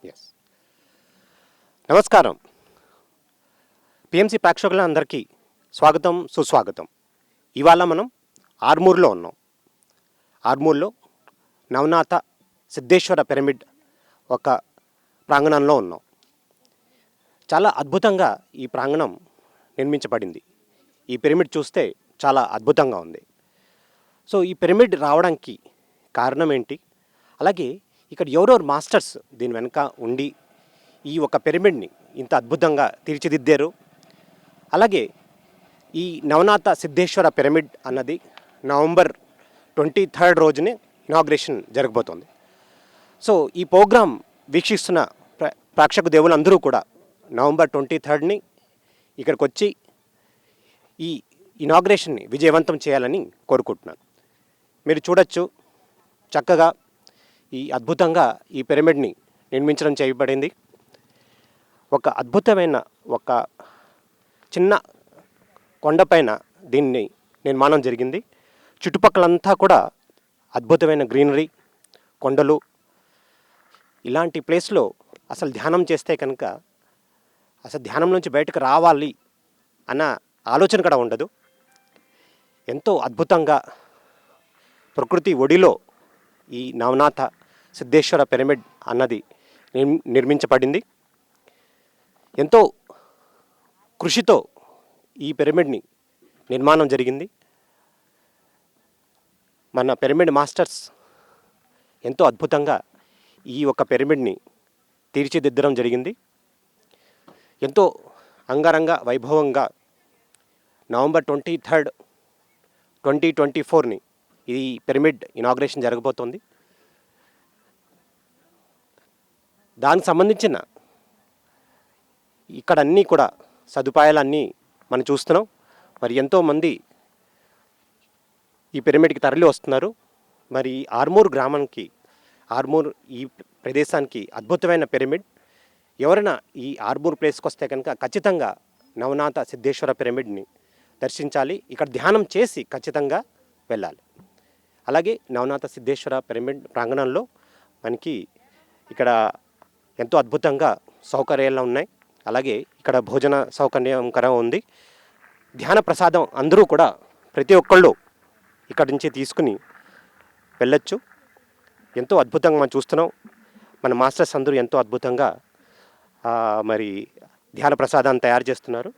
Yes. నమస్కారం. PMC ప్రేక్షకులందరికీ స్వాగతం, సుస్వాగతం. ఇవాళ మనం ఆర్మూర్లో ఉన్నాం. ఆర్మూర్లో నవనాథ సిద్ధేశ్వర పిరమిడ్ ఒక ప్రాంగణంలో ఉన్నాం. చాలా అద్భుతంగా ఈ ప్రాంగణం నిర్మించబడింది. ఈ పిరమిడ్ చూస్తే చాలా అద్భుతంగా ఉంది. సో ఈ పిరమిడ్ రావడానికి కారణం ఏంటి, అలాగే ఇక్కడ ఎవరెవరు మాస్టర్స్ దీని వెనుక ఉండి ఈ ఒక పిరమిడ్ని ఇంత అద్భుతంగా తీర్చిదిద్దారు, అలాగే ఈ నవనాథ సిద్ధేశ్వర పిరమిడ్ అన్నది నవంబర్ 23 రోజునే ఇనాగ్రేషన్ జరగబోతోంది. సో ఈ ప్రోగ్రాం వీక్షిస్తున్న ప్రేక్షక దేవులందరూ కూడా నవంబర్ 23ని ఇక్కడికి వచ్చి ఈ ఇనాగ్రేషన్ని విజయవంతం చేయాలని కోరుకుంటున్నాను. మీరు చూడొచ్చు, చక్కగా ఈ అద్భుతంగా ఈ పిరమిడ్ని నిర్మించడం చేయబడింది. ఒక అద్భుతమైన ఒక చిన్న కొండపైన దీన్ని నిర్మాణం జరిగింది. చుట్టుపక్కలంతా కూడా అద్భుతమైన గ్రీనరీ, కొండలు. ఇలాంటి ప్లేస్లో అసలు ధ్యానం చేస్తే కనుక అసలు ధ్యానం నుంచి బయటకు రావాలి అన్న ఆలోచన కూడా ఉండదు. ఎంతో అద్భుతంగా ప్రకృతి ఒడిలో ఈ నవనాథ సిద్ధేశ్వర పిరమిడ్ అన్నది నిర్మించబడింది. ఎంతో కృషితో ఈ పిరమిడ్ని నిర్మాణం జరిగింది. మన పిరమిడ్ మాస్టర్స్ ఎంతో అద్భుతంగా ఈ ఒక పిరమిడ్ని తీర్చిదిద్దడం జరిగింది. ఎంతో అంగరంగ వైభవంగా నవంబర్ 23, 2024ని ఈ పిరమిడ్ ఇనాగ్రేషన్ జరగబోతోంది. దానికి సంబంధించిన ఇక్కడ అన్నీ కూడా సదుపాయాలన్నీ మనం చూస్తున్నాం. మరి ఎంతోమంది ఈ పిరమిడ్కి తరలి వస్తున్నారు. మరి ఆర్మూర్ గ్రామానికి, ఆర్మూర్ ఈ ప్రదేశానికి అద్భుతమైన పిరమిడ్. ఎవరైనా ఈ ఆర్మూర్ ప్లేస్కి వస్తే కనుక ఖచ్చితంగా నవనాథ సిద్ధేశ్వర పిరమిడ్ని దర్శించాలి. ఇక్కడ ధ్యానం చేసి ఖచ్చితంగా వెళ్ళాలి. అలాగే నవనాథ సిద్ధేశ్వర పిరమిడ్ ప్రాంగణంలో మనకి ఇక్కడ ఎంతో అద్భుతంగా సౌకర్యాలు ఉన్నాయి. అలాగే ఇక్కడ భోజన సౌకర్యంకరం ఉంది. ధ్యాన ప్రసాదం అందరూ కూడా ప్రతి ఒక్కళ్ళు ఇక్కడి నుంచి తీసుకుని వెళ్ళొచ్చు. ఎంతో అద్భుతంగా మనం చూస్తున్నాం. మన మాస్టర్స్ అందరూ ఎంతో అద్భుతంగా మరి ధ్యాన ప్రసాదాన్ని తయారు చేస్తున్నారు.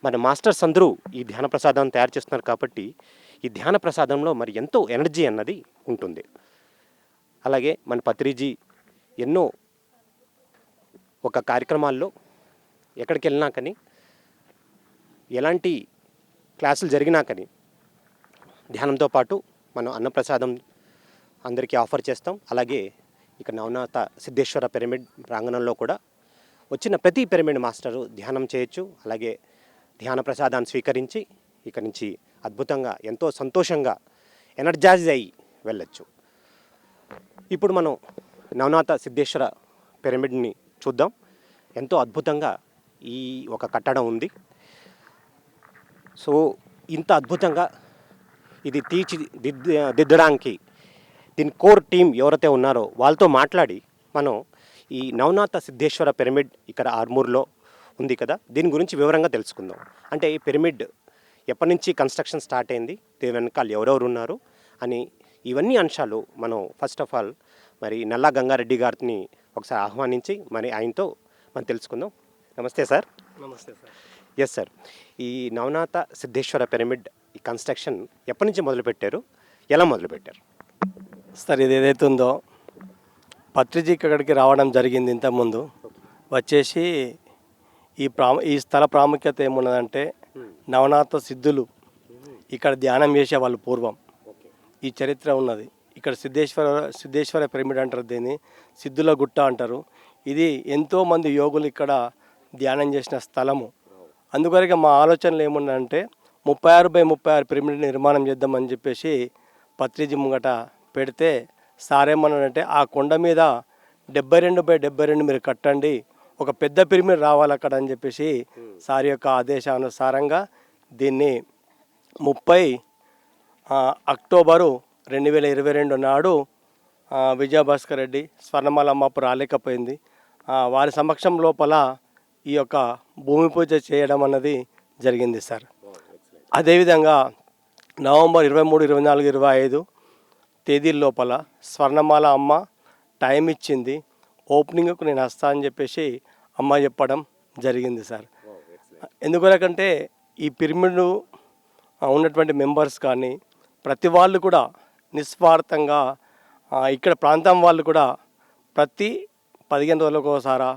మన మాస్టర్స్ అందరూ ఈ ధ్యాన ప్రసాదాన్ని తయారు చేస్తున్నారు కాబట్టి ఈ ధ్యాన ప్రసాదంలో మరి ఎంతో ఎనర్జీ అన్నది ఉంటుంది. అలాగే మన పత్రిజీ ఎన్నో ఒక కార్యక్రమాల్లో ఎక్కడికి వెళ్ళినా కానీ, ఎలాంటి క్లాసులు జరిగినా కానీ ధ్యానంతో పాటు మనం అన్నప్రసాదం అందరికీ ఆఫర్ చేస్తాం. అలాగే ఇక నవనాథ సిద్ధేశ్వర పిరమిడ్ ప్రాంగణంలో కూడా వచ్చిన ప్రతి పిరమిడ్ మాస్టరు ధ్యానం చేయొచ్చు. అలాగే ధ్యాన ప్రసాదాన్ని స్వీకరించి ఇక్కడి నుంచి అద్భుతంగా ఎంతో సంతోషంగా ఎనర్జైజ్ అయ్యి వెళ్ళొచ్చు. ఇప్పుడు మనం నవనాథ సిద్ధేశ్వర పిరమిడ్ని చూద్దాం. ఎంతో అద్భుతంగా ఈ ఒక కట్టడం ఉంది. సో ఇంత అద్భుతంగా ఇది తీర్చిదిద్దడానికి దీని కోర్ టీం ఎవరైతే ఉన్నారో వాళ్ళతో మాట్లాడి మనం ఈ నవనాథ సిద్ధేశ్వర పిరమిడ్ ఇక్కడ ఆర్మూర్లో ఉంది కదా, దీని గురించి వివరంగా తెలుసుకుందాం. అంటే ఈ పిరమిడ్ ఎప్పటి నుంచి కన్స్ట్రక్షన్ స్టార్ట్ అయింది, దీని వెనకాల ఎవరెవరు ఉన్నారు అని ఇవన్నీ అంశాలు మనం ఫస్ట్ ఆఫ్ ఆల్ మరి నల్లా గంగారెడ్డి గారిని ఒకసారి ఆహ్వానించి మరి ఆయనతో మనం తెలుసుకుందాం. నమస్తే సార్. నమస్తే సార్. ఎస్ సార్, ఈ నవనాథ సిద్ధేశ్వర పిరమిడ్ ఈ కన్స్ట్రక్షన్ ఎప్పటి నుంచి మొదలుపెట్టారు, ఎలా మొదలుపెట్టారు? సార్ ఇది ఏదైతే ఉందో పత్రిజీ ఇక్కడికి రావడం జరిగింది. ఇంతకుముందు వచ్చేసి ఈ స్థల ప్రాముఖ్యత ఏమున్నదంటే నవనాథ సిద్ధులు ఇక్కడ ధ్యానం చేసేవాళ్ళు పూర్వం. ఈ చరిత్ర ఉన్నది. ఇక్కడ సిద్ధేశ్వర పిరమిడ్ అంటారు, దీన్ని సిద్ధుల గుట్ట అంటారు. ఇది ఎంతోమంది యోగులు ఇక్కడ ధ్యానం చేసిన స్థలము. అందుకొరకే మా ఆలోచనలు ఏమున్నాయంటే 36x36 పిరమిడ్ నిర్మాణం చేద్దామని చెప్పేసి పత్రిజీ ముంగట పెడితే సారేమన్నాడంటే ఆ కొండ మీద 72x72 మీరు కట్టండి, ఒక పెద్ద పిరమిడ్ రావాలి అక్కడ అని చెప్పేసి సార్ యొక్క ఆదేశానుసారంగా దీన్ని 30 అక్టోబరు 2022 నాడు విజయభాస్కర్ రెడ్డి స్వర్ణమాల అమ్మపు రాలేకపోయింది. వారి సమక్షం లోపల ఈ యొక్క భూమి పూజ చేయడం అన్నది జరిగింది సార్. అదేవిధంగా నవంబర్ 23, 24, 25 తేదీల లోపల స్వర్ణమాల అమ్మ టైం ఇచ్చింది, ఓపెనింగ్కు నేను వస్తా అని చెప్పేసి అమ్మ చెప్పడం జరిగింది సార్. ఎందుకంటే ఈ పిరమిడ్ ఉన్నటువంటి మెంబర్స్ కానీ ప్రతి వాళ్ళు కూడా నిస్వార్థంగా ఇక్కడ ప్రాంతం వాళ్ళు కూడా ప్రతి 15 రోజులకు ఒకసారి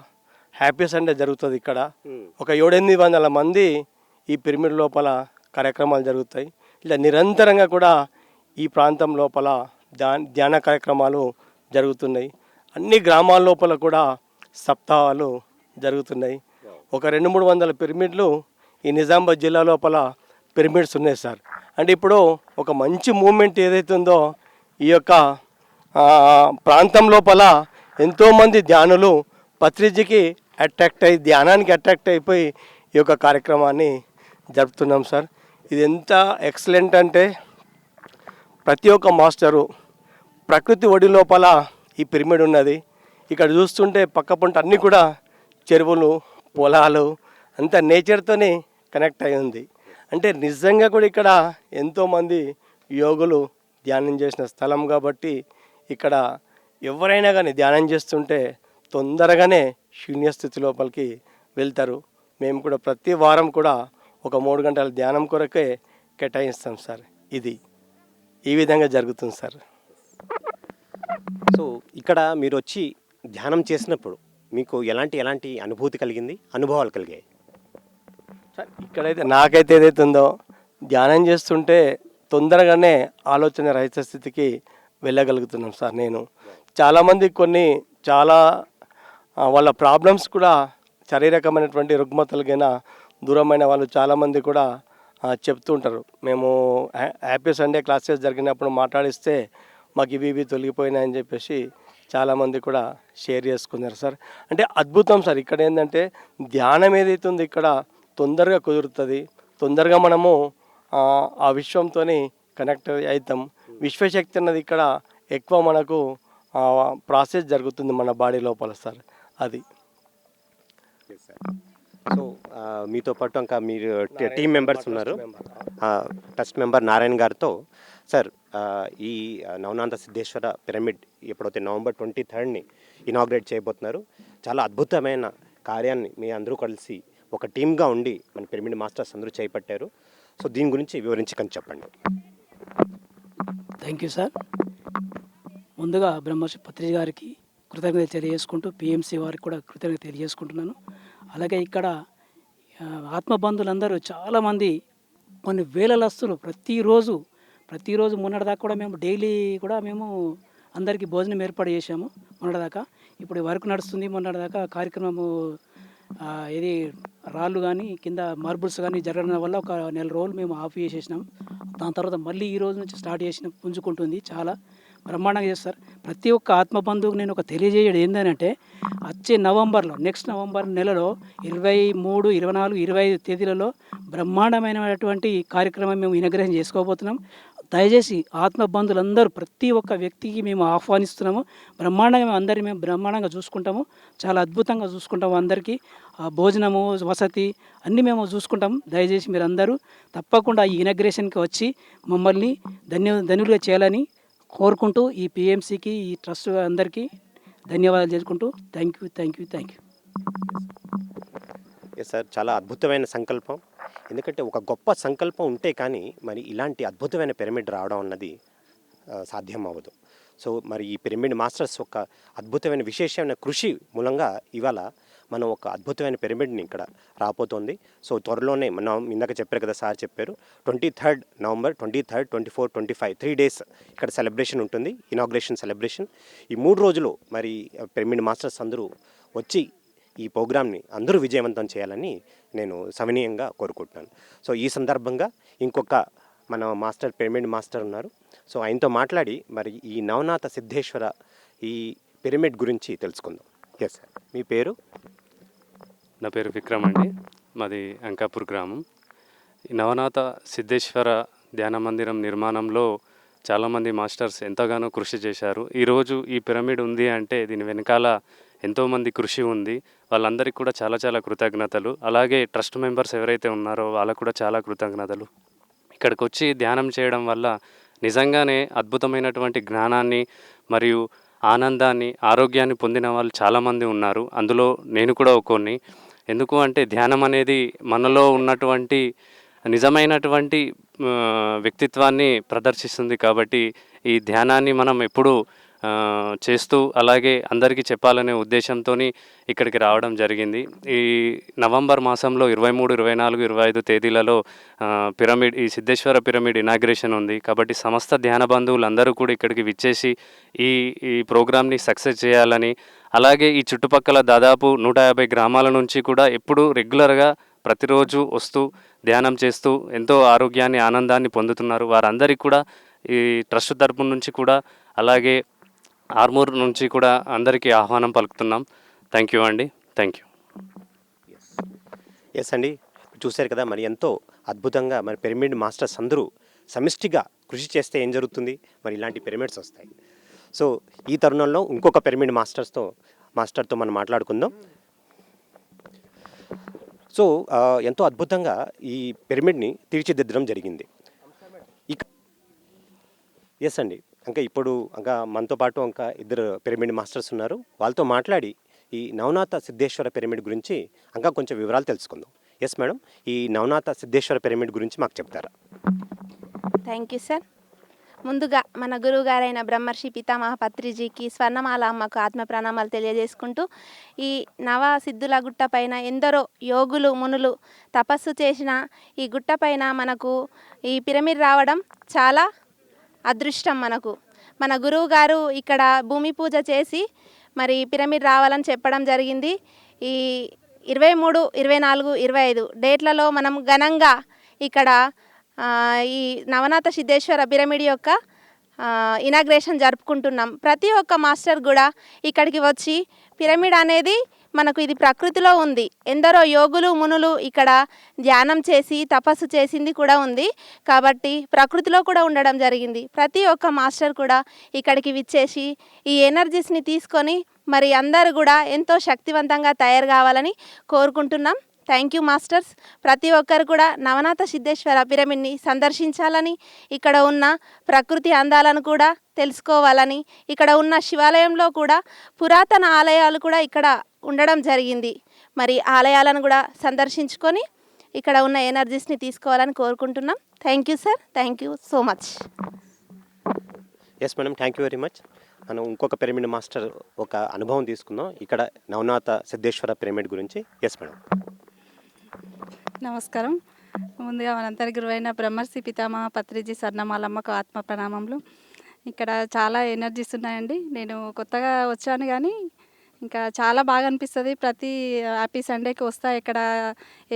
హ్యాపీ సండే జరుగుతుంది. ఇక్కడ ఒక 700-800 మంది ఈ పిరమిడ్ లోపల కార్యక్రమాలు జరుగుతాయి. ఇలా నిరంతరంగా కూడా ఈ ప్రాంతం లోపల ధ్యాన కార్యక్రమాలు జరుగుతున్నాయి. అన్ని గ్రామాల లోపల కూడా సప్తాహాలు జరుగుతున్నాయి. ఒక 200-300 పిరమిడ్లు ఈ నిజామాబాద్ జిల్లా లోపల పిరమిడ్స్ ఉన్నాయి సార్. అంటే ఇప్పుడు ఒక మంచి మూమెంట్ ఏదైతే ఉందో ఈ యొక్క ప్రాంతం లోపల ఎంతోమంది ధ్యానులు పత్రిజీకి ధ్యానానికి అట్రాక్ట్ అయిపోయి ఈ యొక్క కార్యక్రమాన్ని జరుపుతున్నాం సార్. ఇది ఎంత ఎక్సలెంట్ అంటే ప్రతి ఒక్క మాస్టరు ప్రకృతి ఒడి లోపల ఈ పిరమిడ్ ఉన్నది. ఇక్కడ చూస్తుంటే పక్క పంట అన్నీ కూడా చెరువులు, పొలాలు అంతా నేచర్తోనే కనెక్ట్ అయి ఉంది. అంటే నిజంగా కూడా ఇక్కడ ఎంతోమంది యోగులు ధ్యానం చేసిన స్థలం కాబట్టి ఇక్కడ ఎవరైనా కానీ ధ్యానం చేస్తుంటే తొందరగానే శూన్యస్థితి లోపలికి వెళ్తారు. మేము కూడా ప్రతి వారం కూడా ఒక 3 గంటల ధ్యానం కొరకే కేటాయిస్తాం సార్. ఇది ఈ విధంగా జరుగుతుంది సార్. సో ఇక్కడ మీరు వచ్చి ధ్యానం చేసినప్పుడు మీకు ఎలాంటి అనుభూతి కలిగింది, అనుభవాలు కలిగాయి? సార్ ఇక్కడైతే నాకైతే ఏదైతే ఉందో ధ్యానం చేస్తుంటే తొందరగానే ఆలోచన రహిత స్థితికి వెళ్ళగలుగుతున్నాం సార్. నేను చాలామంది చాలా వాళ్ళ ప్రాబ్లమ్స్ కూడా శారీరకమైనటువంటి రుగ్మతలకైనా దూరమైన వాళ్ళు చాలామంది కూడా చెప్తూ ఉంటారు. మేము హ్యాపీ సండే క్లాసెస్ జరిగినప్పుడు మాట్లాడిస్తే మాకు ఇవి తొలగిపోయినాయని చెప్పేసి చాలామంది కూడా షేర్ చేసుకున్నారు సార్. అంటే అద్భుతం సార్. ఇక్కడ ఏంటంటే ధ్యానం ఏదైతే ఉందో ఇక్కడ తొందరగా కుదురుతుంది. తొందరగా మనము ఆ విశ్వంతో కనెక్ట్ అవుతాం. విశ్వశక్తి అన్నది ఇక్కడ ఎక్కువ మనకు ప్రాసెస్ జరుగుతుంది మన బాడీ లోపల సార్. అది సో మీతో పాటు ఇంకా మీరు టీం మెంబర్స్ ఉన్నారు. ట్రస్ట్ మెంబర్ నారాయణ గారితో సార్ ఈ నవనాథ సిద్ధేశ్వర పిరమిడ్ ఎప్పుడైతే నవంబర్ 23 ఇనాగ్రేట్ చేయబోతున్నారు, చాలా అద్భుతమైన కార్యాన్ని మీ అందరూ కలిసి ఒక టీమ్గా ఉండి మన పిరమిడ్ మాస్టర్స్ అందరూ చేపట్టారు. సో దీని గురించి వివరించి కొంచెం చెప్పండి. Thank you sir. ముందుగా బ్రహ్మర్షి పత్రిజీ గారికి కృతజ్ఞత తెలియజేసుకుంటూ పిఎంసి వారికి కూడా కృతజ్ఞత తెలియజేసుకుంటున్నాను. అలాగే ఇక్కడ ఆత్మబంధులందరూ చాలామంది కొన్ని వేల లస్తులు ప్రతిరోజు మొన్నటిదాకా కూడా మేము డైలీ కూడా మేము అందరికీ భోజనం ఏర్పాటు చేశాము. మొన్నటిదాకా ఇప్పుడు వర్క్ నడుస్తుంది. మొన్నటిదాకా కార్యక్రమము ఇది రాళ్ళు కానీ కింద మార్బుల్స్ కానీ జరగడం వల్ల ఒక 1 నెల రోజులు మేము ఆఫ్ చేసేసినాం. దాని తర్వాత మళ్ళీ ఈ రోజు నుంచి స్టార్ట్ చేసిన పుంజుకుంటుంది. చాలా బ్రహ్మాండంగా చేస్తారు. ప్రతి ఒక్క ఆత్మబంధువుకు నేను ఒక తెలియజేయడం ఏంటంటే వచ్చే నెక్స్ట్ నవంబర్ నెలలో 23, 24, 25 తేదీలలో బ్రహ్మాండమైనటువంటి కార్యక్రమం మేము ఇనాగ్రేషన్ చేసుకోబోతున్నాం. దయచేసి ఆత్మబంధులందరూ ప్రతి ఒక్క వ్యక్తికి మేము ఆహ్వానిస్తున్నాము. బ్రహ్మాండంగా మేము బ్రహ్మాండంగా చూసుకుంటాము. చాలా అద్భుతంగా చూసుకుంటాము. అందరికీ భోజనము, వసతి అన్నీ మేము చూసుకుంటాము. దయచేసి మీరు అందరూ తప్పకుండా ఈ ఇనాగ్రేషన్కి వచ్చి మమ్మల్ని ధన్యులుగా చేయాలని కోరుకుంటూ ఈ పిఎంసికి ఈ ట్రస్ట్ అందరికీ ధన్యవాదాలు చేసుకుంటూ థ్యాంక్ యూ. ఎస్ సార్, చాలా అద్భుతమైన సంకల్పం. ఎందుకంటే ఒక గొప్ప సంకల్పం ఉంటే కానీ మరి ఇలాంటి అద్భుతమైన పిరమిడ్ రావడం అన్నది సాధ్యం అవ్వదు. సో మరి ఈ పిరమిడ్ మాస్టర్స్ ఒక అద్భుతమైన విశేషమైన కృషి మూలంగా ఇవాళ మనం ఒక అద్భుతమైన పిరమిడ్ని ఇక్కడ రాబోతోంది. సో త్వరలోనే మనం ఇందాక చెప్పారు కదా, సార్ చెప్పారు 23 నవంబర్, 23, 24, 25 3 days ఇక్కడ సెలబ్రేషన్ ఉంటుంది, ఇనాగ్రేషన్ సెలబ్రేషన్. ఈ 3 రోజులు మరి పిరమిడ్ మాస్టర్స్ అందరూ వచ్చి ఈ ప్రోగ్రామ్ని అందరూ విజయవంతం చేయాలని నేను సవినీయంగా కోరుకుంటున్నాను. సో ఈ సందర్భంగా ఇంకొక మన పిరమిడ్ మాస్టర్ ఉన్నారు. సో ఆయనతో మాట్లాడి మరి ఈ నవనాథ సిద్ధేశ్వర ఈ పిరమిడ్ గురించి తెలుసుకుందాం. ఎస్ సార్, మీ పేరు? నా పేరు విక్రమ్ అండి. మాది అంకాపూర్ గ్రామం. ఈ నవనాథ సిద్ధేశ్వర ధ్యాన మందిరం నిర్మాణంలో చాలామంది మాస్టర్స్ ఎంతగానో కృషి చేశారు. ఈరోజు ఈ పిరమిడ్ ఉంది అంటే దీని వెనకాల ఎంతోమంది కృషి ఉంది. వాళ్ళందరికీ కూడా చాలా చాలా కృతజ్ఞతలు. అలాగే ట్రస్ట్ మెంబర్స్ ఎవరైతే ఉన్నారో వాళ్ళకు కూడా చాలా కృతజ్ఞతలు. ఇక్కడికి వచ్చి ధ్యానం చేయడం వల్ల నిజంగానే అద్భుతమైనటువంటి జ్ఞానాన్ని మరియు ఆనందాన్ని, ఆరోగ్యాన్ని పొందిన వాళ్ళు చాలామంది ఉన్నారు. అందులో నేను కూడా ఒక్కోడిని. ఎందుకు అంటే ధ్యానం అనేది మనలో ఉన్నటువంటి నిజమైనటువంటి వ్యక్తిత్వాన్ని ప్రదర్శిస్తుంది. కాబట్టి ఈ ధ్యానాన్ని మనం ఎప్పుడూ చేస్తూ అలాగే అందరికీ చెప్పాలనే ఉద్దేశంతో ఇక్కడికి రావడం జరిగింది. ఈ నవంబర్ మాసంలో 23, 24, 25 తేదీలలో పిరమిడ్, ఈ సిద్ధేశ్వర పిరమిడ్ ఇనాగ్రేషన్ ఉంది. కాబట్టి సమస్త ధ్యాన బంధువులందరూ కూడా ఇక్కడికి విచ్చేసి ఈ ఈ ప్రోగ్రామ్ని సక్సెస్ చేయాలని, అలాగే ఈ చుట్టుపక్కల దాదాపు 150 గ్రామాల నుంచి కూడా ఎప్పుడూ రెగ్యులర్గా ప్రతిరోజు వస్తూ ధ్యానం చేస్తూ ఎంతో ఆరోగ్యాన్ని, ఆనందాన్ని పొందుతున్నారు. వారందరికీ కూడా ఈ ట్రస్ట్ తరపు నుంచి కూడా అలాగే ఆర్మూర్ నుంచి కూడా అందరికీ ఆహ్వానం పలుకుతున్నాం. థ్యాంక్ యూ అండి. Thank you. ఎస్ అండి, చూశారు కదా, మరి ఎంతో అద్భుతంగా మరి పిరమిడ్ మాస్టర్స్ అందరూ సమిష్టిగా కృషి చేస్తే ఏం జరుగుతుంది, మరి ఇలాంటి పిరమిడ్స్ వస్తాయి. సో ఈ తరుణంలో ఇంకొక పిరమిడ్ మాస్టర్తో మనం మాట్లాడుకుందాం. సో ఎంతో అద్భుతంగా ఈ పిరమిడ్ని తీర్చిదిద్దడం జరిగింది. ఎస్ అండి, ఇంకా మనతో పాటు ఇంకా ఇద్దరు పిరమిడ్ మాస్టర్స్ ఉన్నారు. వాళ్ళతో మాట్లాడి ఈ నవనాథ సిద్ధేశ్వర పిరమిడ్ గురించి ఇంకా కొంచెం వివరాలు తెలుసుకుందాం. ఎస్ మేడం, ఈ నవనాథ సిద్ధేశ్వర పిరమిడ్ గురించి మాకు చెప్తారా? Thank you sir. ముందుగా మన గురువుగారైన బ్రహ్మర్షి పితామహ పత్రిజీకి, స్వర్ణమాల అమ్మకు ఆత్మ ప్రణామాలు తెలియజేసుకుంటూ, ఈ నవ సిద్ధుల గుట్ట పైన ఎందరో యోగులు, మునులు తపస్సు చేసిన ఈ గుట్ట పైన మనకు ఈ పిరమిడ్ రావడం చాలా అదృష్టం. మన గురువు గారు ఇక్కడ భూమి పూజ చేసి మరి పిరమిడ్ రావాలని చెప్పడం జరిగింది. ఈ 23, 24, 25 డేట్లలో మనం ఘనంగా ఇక్కడ ఈ నవనాథ సిద్ధేశ్వర పిరమిడ్ యొక్క ఇనాగ్రేషన్ జరుపుకుంటున్నాం. ప్రతి ఒక్క మాస్టర్ కూడా ఇక్కడికి వచ్చి పిరమిడ్ అనేది మనకు ఇది ప్రకృతిలో ఉంది. ఎందరో యోగులు, మునులు ఇక్కడ ధ్యానం చేసి తపస్సు చేసింది కూడా ఉంది. కాబట్టి ప్రకృతిలో కూడా ఉండడం జరిగింది. ప్రతి ఒక్క మాస్టర్ కూడా ఇక్కడికి విచ్చేసి ఈ ఎనర్జీస్ని తీసుకొని మరి అందరూ కూడా ఎంతో శక్తివంతంగా తయారు కావాలని కోరుకుంటున్నాం. Thank you masters. ప్రతి ఒక్కరు కూడా నవనాథ సిద్ధేశ్వర పిరమిడ్ని సందర్శించాలని, ఇక్కడ ఉన్న ప్రకృతి అందాలను కూడా తెలుసుకోవాలని, ఇక్కడ ఉన్న శివాలయంలో కూడా పురాతన ఆలయాలు కూడా ఇక్కడ ఉండడం జరిగింది. మరి ఆలయాలను కూడా సందర్శించుకొని ఇక్కడ ఉన్న ఎనర్జీస్ని తీసుకోవాలని కోరుకుంటున్నాం. Thank you sir. Thank you so much. Yes madam, thank you very much. మనం ఇంకొక పిరమిడ్ మాస్టర్ ఒక అనుభవం తీసుకుందాం ఇక్కడ నవనాథ సిద్ధేశ్వర పిరమిడ్ గురించి. Yes madam. నమస్కారం. ముందుగా మనందరి గురువైన బ్రహ్మర్షి పితామహ పత్రిజీ స్వర్ణమాలమ్మకు ఆత్మ ప్రణామములు. ఇక్కడ చాలా ఎనర్జీస్ ఉన్నాయండి. నేను కొత్తగా వచ్చాను కానీ ఇంకా చాలా బాగా అనిపిస్తుంది. ప్రతి హ్యాపీ సండేకి వస్తా, ఇక్కడ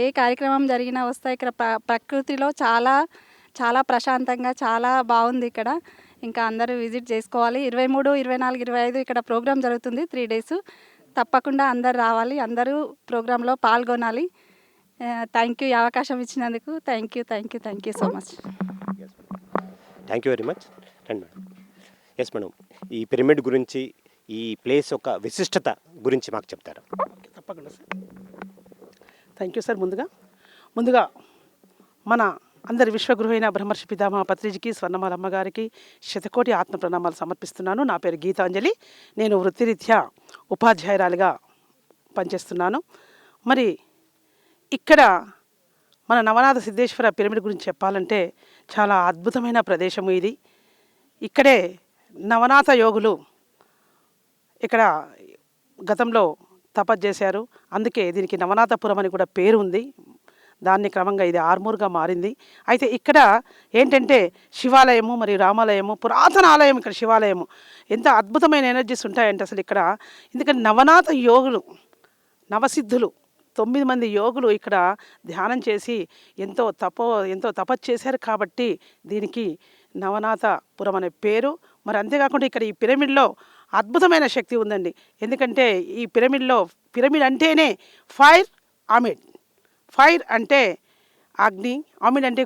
ఏ కార్యక్రమం జరిగినా వస్తా. ఇక్కడ ప్రకృతిలో చాలా చాలా ప్రశాంతంగా చాలా బాగుంది ఇక్కడ. ఇంకా అందరూ విజిట్ చేసుకోవాలి. 23, 24, 25 ఇక్కడ ప్రోగ్రాం జరుగుతుంది 3 days. తప్పకుండా అందరు రావాలి, అందరూ ప్రోగ్రాంలో పాల్గొనాలి. థ్యాంక్ యూ, ఈ అవకాశం ఇచ్చినందుకు. Thank you so much. Thank you very much. రండి మేడం. ఎస్ మేడం, ఈ పిరమిడ్ గురించి, ఈ ప్లేస్ యొక్క విశిష్టత గురించి మాకు చెప్తారా? తప్పకుండా సార్. Thank you sir. ముందుగా మన అందరి విశ్వగృహైన బ్రహ్మర్షి పితామహ పత్రిజీకి, స్వర్ణమాల అమ్మగారికి శతకోటి ఆత్మ ప్రణామాలు సమర్పిస్తున్నాను. నా పేరు గీతాంజలి. నేను వృత్తిరీత్యా ఉపాధ్యాయురాలిగా పనిచేస్తున్నాను. మరి ఇక్కడ మన నవనాథ సిద్ధేశ్వర పిరమిడ్ గురించి చెప్పాలంటే చాలా అద్భుతమైన ప్రదేశము ఇది. ఇక్కడే నవనాథ యోగులు ఇక్కడ గతంలో తపస్సు చేశారు. అందుకే దీనికి నవనాథపురం అని కూడా పేరు ఉంది. దాన్ని క్రమంగా ఇది ఆర్మూర్గా మారింది. అయితే ఇక్కడ ఏంటంటే శివాలయము మరియు రామాలయము, పురాతన ఆలయం. ఇక్కడ శివాలయము ఎంత అద్భుతమైన ఎనర్జీస్ ఉంటాయంటే అసలు ఇక్కడ. ఎందుకంటే నవనాథ యోగులు, నవసిద్ధులు 9 మంది యోగులు ఇక్కడ ధ్యానం చేసి ఎంతో తపస్సు చేశారు. కాబట్టి దీనికి నవనాథపురం అనే పేరు. మరి అంతేకాకుండా ఇక్కడ ఈ పిరమిడ్లో అద్భుతమైన శక్తి ఉందండి. ఎందుకంటే ఈ పిరమిడ్ అంటేనే ఫైర్ ఆమిడ్. ఫైర్ అంటే అగ్ని, ఆమిడ్ అంటే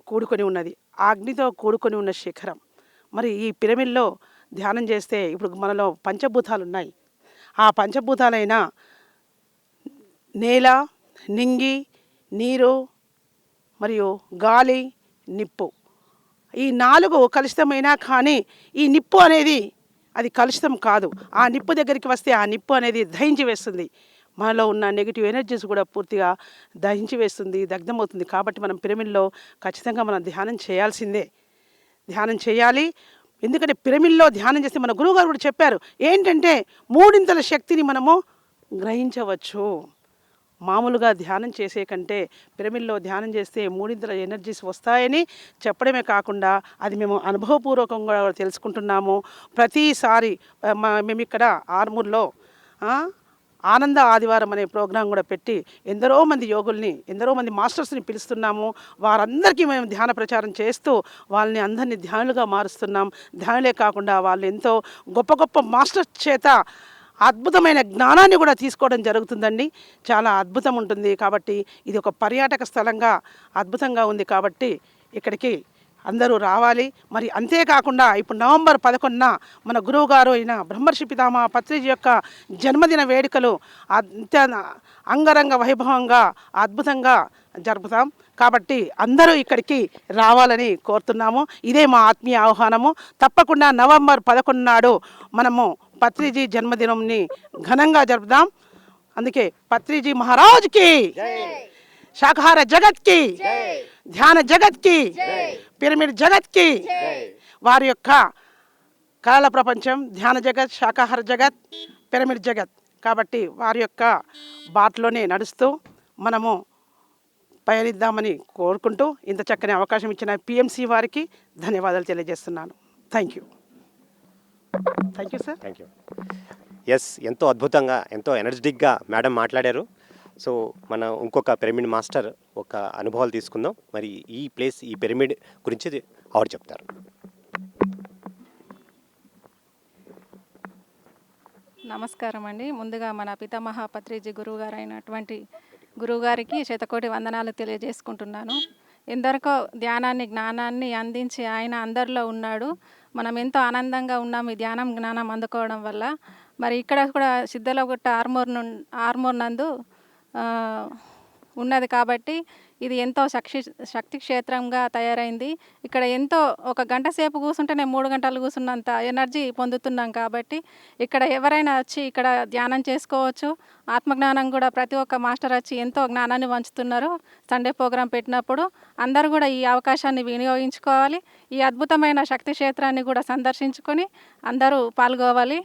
కూడుకొని ఉన్నది. ఆ అగ్నితో కూడుకొని ఉన్న శిఖరం. మరి ఈ పిరమిడ్లో ధ్యానం చేస్తే ఇప్పుడు మనలో పంచభూతాలు ఉన్నాయి. ఆ పంచభూతాలైన నేల, నింగి, నీరు మరియు గాలి, నిప్పు, ఈ 4 కలుషితమైనా కానీ ఈ నిప్పు అనేది అది కలుషితం కాదు. ఆ నిప్పు దగ్గరికి వస్తే ఆ నిప్పు అనేది దహించి వేస్తుంది. మనలో ఉన్న నెగిటివ్ ఎనర్జీస్ కూడా పూర్తిగా దహించి వేస్తుంది, దగ్ధమవుతుంది. కాబట్టి మనం పిరమిడ్లో ఖచ్చితంగా మనం ధ్యానం చేయాల్సిందే, ధ్యానం చేయాలి. ఎందుకంటే పిరమిడ్లో ధ్యానం చేస్తే మన గురువుగారు కూడా చెప్పారు ఏంటంటే 3 శక్తిని మనము గ్రహించవచ్చు. మామూలుగా ధ్యానం చేసే కంటే పిరమిడ్లో ధ్యానం చేస్తే 3 ఎనర్జీస్ వస్తాయని చెప్పడమే కాకుండా అది మేము అనుభవపూర్వకంగా తెలుసుకుంటున్నాము. ప్రతిసారి మేము ఇక్కడ ఆర్మూర్లో ఆనంద ఆదివారం అనే ప్రోగ్రాం కూడా పెట్టి ఎందరో మంది యోగుల్ని, ఎందరో మంది మాస్టర్స్ని పిలుస్తున్నాము. వారందరికీ మేము ధ్యాన ప్రచారం చేస్తూ వాళ్ళని అందరినీ ధ్యానులుగా మారుస్తున్నాం. ధ్యానులే కాకుండా వాళ్ళు ఎంతో గొప్ప గొప్ప మాస్టర్స్ చేత అద్భుతమైన జ్ఞానాన్ని కూడా తీసుకోవడం జరుగుతుందండి. చాలా అద్భుతం ఉంటుంది. కాబట్టి ఇది ఒక పర్యాటక స్థలంగా అద్భుతంగా ఉంది. కాబట్టి ఇక్కడికి అందరూ రావాలి. మరి అంతేకాకుండా ఇప్పుడు నవంబర్ 11న మన గురువు గారు అయిన బ్రహ్మర్షి పితామహ పత్రిజీ యొక్క జన్మదిన వేడుకలు అంగరంగ వైభవంగా అద్భుతంగా జరుపుతాం. కాబట్టి అందరూ ఇక్కడికి రావాలని కోరుతున్నాము. ఇదే మా ఆత్మీయ ఆహ్వానము. తప్పకుండా నవంబర్ 11 నాడు మనము పత్రిజీ జన్మదినంని ఘనంగా జరుపుదాం. అందుకే పత్రిజీ మహారాజ్కి, శాకాహార జగత్కి, ధ్యాన జగత్కి, పిరమిడ్ జగత్కి, వారి యొక్క కళల ప్రపంచం, ధ్యాన జగత్, శాకాహార జగత్, పిరమిడ్ జగత్. కాబట్టి వారి యొక్క బాటలోనే నడుస్తూ మనము పయనిద్దామని కోరుకుంటూ ఇంత చక్కని అవకాశం ఇచ్చిన పిఎంసి వారికి ధన్యవాదాలు తెలియజేస్తున్నాను. Thank you sir. Thank you. Yes, ఎంతో అద్భుతంగా, ఎంతో ఎనర్జెటిక్గా మేడం మాట్లాడారు. సో మన ఇంకొక పిరమిడ్ మాస్టర్ ఒక అనుభవాలు తీసుకుందాం. మరి ఈ ప్లేస్, ఈ పిరమిడ్ గురించి ఆవిడ చెప్తారు. నమస్కారం అండి. ముందుగా మన పితామహ పత్రిజీ గురువుగారు అయినటువంటి గురువుగారికి శతకోటి వందనాలు తెలియజేసుకుంటున్నాను. ఎందరికో ధ్యానాన్ని, జ్ఞానాన్ని అందించి ఆయన అందరిలో ఉన్నాడు. మనం ఎంతో ఆనందంగా ఉన్నాం ఈ ధ్యానం, జ్ఞానం అందుకోవడం వల్ల. మరి ఇక్కడ కూడా సిద్ధలగుట్ట ఆర్మూర్ నందు ఉన్నది కాబట్టి ఇది ఎంతో శక్తి క్షేత్రంగా తయారైంది. ఇక్కడ ఎంతో 1 గంట సేపు కూర్చుంటేనే 3 గంటలు కూర్చున్నంత ఎనర్జీ పొందుతున్నాం. కాబట్టి ఇక్కడ ఎవరైనా వచ్చి ఇక్కడ ధ్యానం చేసుకోవచ్చు. ఆత్మజ్ఞానం కూడా ప్రతి ఒక్క మాస్టర్ వచ్చి ఎంతో జ్ఞానాన్ని పంచుతున్నారు. సండే ప్రోగ్రాం పెట్టినప్పుడు అందరూ కూడా ఈ అవకాశాన్ని వినియోగించుకోవాలి. ఈ అద్భుతమైన శక్తి క్షేత్రాన్ని కూడా సందర్శించుకొని అందరూ పాల్గొవాలి.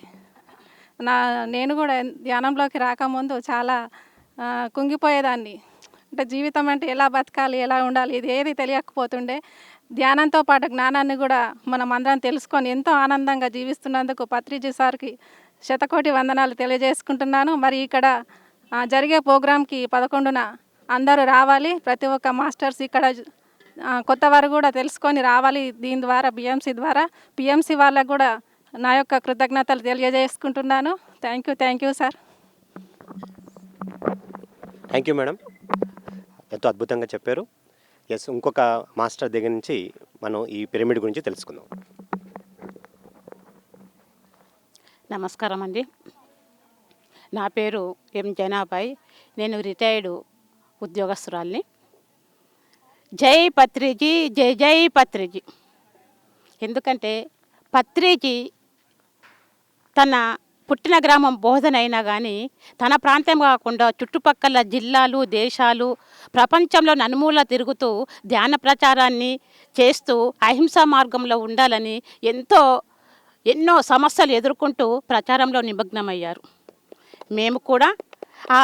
నేను కూడా ధ్యానంలోకి రాకముందు చాలా కుంగిపోయేదాన్ని. అంటే జీవితం అంటే ఎలా బతకాలి, ఎలా ఉండాలి, ఇది ఏది తెలియకపోతుండే. ధ్యానంతో పాటు జ్ఞానాన్ని కూడా మనం అందరం తెలుసుకొని ఎంతో ఆనందంగా జీవిస్తున్నందుకు పత్రిజీ సార్కి శతకోటి వందనాలు తెలియజేసుకుంటున్నాను. మరి ఇక్కడ జరిగే ప్రోగ్రాంకి 11న అందరూ రావాలి. ప్రతి ఒక్క మాస్టర్స్ ఇక్కడ కొత్త వారు కూడా తెలుసుకొని రావాలి. దీని ద్వారా పిఎంసి వాళ్ళకు కూడా నా యొక్క కృతజ్ఞతలు తెలియజేసుకుంటున్నాను. Thank you sir. Thank you madam, ఎంతో అద్భుతంగా చెప్పారు. ఎస్, ఇంకొక మాస్టర్ దగ్గర నుంచి మనం ఈ పిరమిడ్ గురించి తెలుసుకుందాం. నమస్కారం అండి. నా పేరు ఎం జనాబాయ్. నేను రిటైర్డ్ ఉద్యోగస్తురాల్ని. జై పత్రిజీ, జై జై పత్రిజీ. ఎందుకంటే పత్రిజీ తన పుట్టిన గ్రామం బోధన అయినా కానీ తన ప్రాంతం కాకుండా చుట్టుపక్కల జిల్లాలు, దేశాలు, ప్రపంచంలో నలుమూల తిరుగుతూ ధ్యాన ప్రచారాన్ని చేస్తూ అహింసా మార్గంలో ఉండాలని ఎన్నో సమస్యలు ఎదుర్కొంటూ ప్రచారంలో నిమగ్నమయ్యారు. మేము కూడా ఆ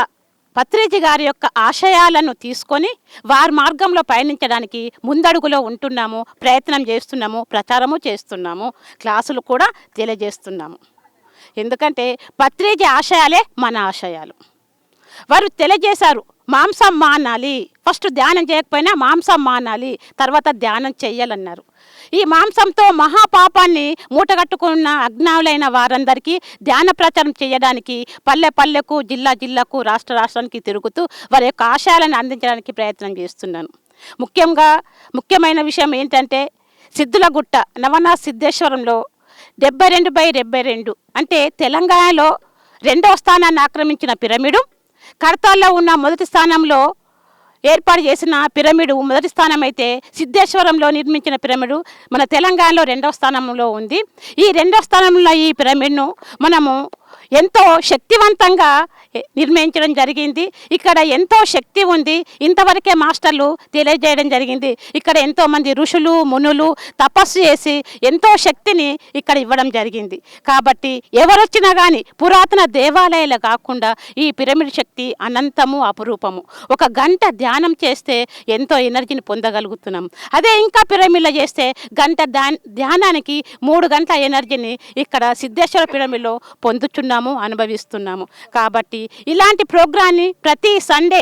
పత్రిజీ గారి యొక్క ఆశయాలను తీసుకొని వారి మార్గంలో పయనించడానికి ముందడుగులో ఉంటున్నాము, ప్రయత్నం చేస్తున్నాము, ప్రచారము చేస్తున్నాము, క్లాసులు కూడా తెలియజేస్తున్నాము. ఎందుకంటే పత్రిజీ ఆశయాలే మన ఆశయాలు. వారు తెలియజేశారు, మాంసం మానాలి, ఫస్ట్ ధ్యానం చేయకపోయినా మాంసం మానాలి, తర్వాత ధ్యానం చెయ్యాలన్నారు. ఈ మాంసంతో మహాపాపాన్ని మూటగట్టుకున్న అజ్ఞానులైన వారందరికీ ధ్యాన ప్రచారం చేయడానికి పల్లె పల్లెకు, జిల్లా జిల్లాకు, రాష్ట్రానికి తిరుగుతూ వారి యొక్క ఆశయాలను అందించడానికి ప్రయత్నం చేస్తున్నాను. ముఖ్యమైన విషయం ఏంటంటే సిద్ధులగుట్ట నవనాథ్ సిద్ధేశ్వరంలో 72/72 అంటే తెలంగాణలో 2వ స్థానాన్ని ఆక్రమించిన పిరమిడు, కడతాల్లో ఉన్న మొదటి స్థానంలో ఏర్పాటు చేసిన పిరమిడు మొదటి స్థానం అయితే, సిద్ధేశ్వరంలో నిర్మించిన పిరమిడు మన తెలంగాణలో 2వ స్థానంలో ఉంది. ఈ 2వ స్థానంలో ఈ పిరమిడ్ను మనము ఎంతో శక్తివంతంగా నిర్మించడం జరిగింది. ఇక్కడ ఎంతో శక్తి ఉంది. ఇంతవరకే మాస్టర్లు తెలియజేయడం జరిగింది. ఇక్కడ ఎంతోమంది ఋషులు మునులు తపస్సు చేసి ఎంతో శక్తిని ఇక్కడ ఇవ్వడం జరిగింది. కాబట్టి ఎవరొచ్చినా కానీ పురాతన దేవాలయాలు కాకుండా ఈ పిరమిడ్ శక్తి అనంతము అపురూపము. 1 గంట ధ్యానం చేస్తే ఎంతో ఎనర్జీని పొందగలుగుతున్నాం. అదే ఇంకా పిరమిడ్లో చేస్తే గంట ధ్యానానికి 3 గంటల ఎనర్జీని ఇక్కడ సిద్ధేశ్వర పిరమిడ్లో పొందుతున్నాము, అనుభవిస్తున్నాము. కాబట్టి ఇలాంటి ప్రోగ్రాన్ని ప్రతి సండే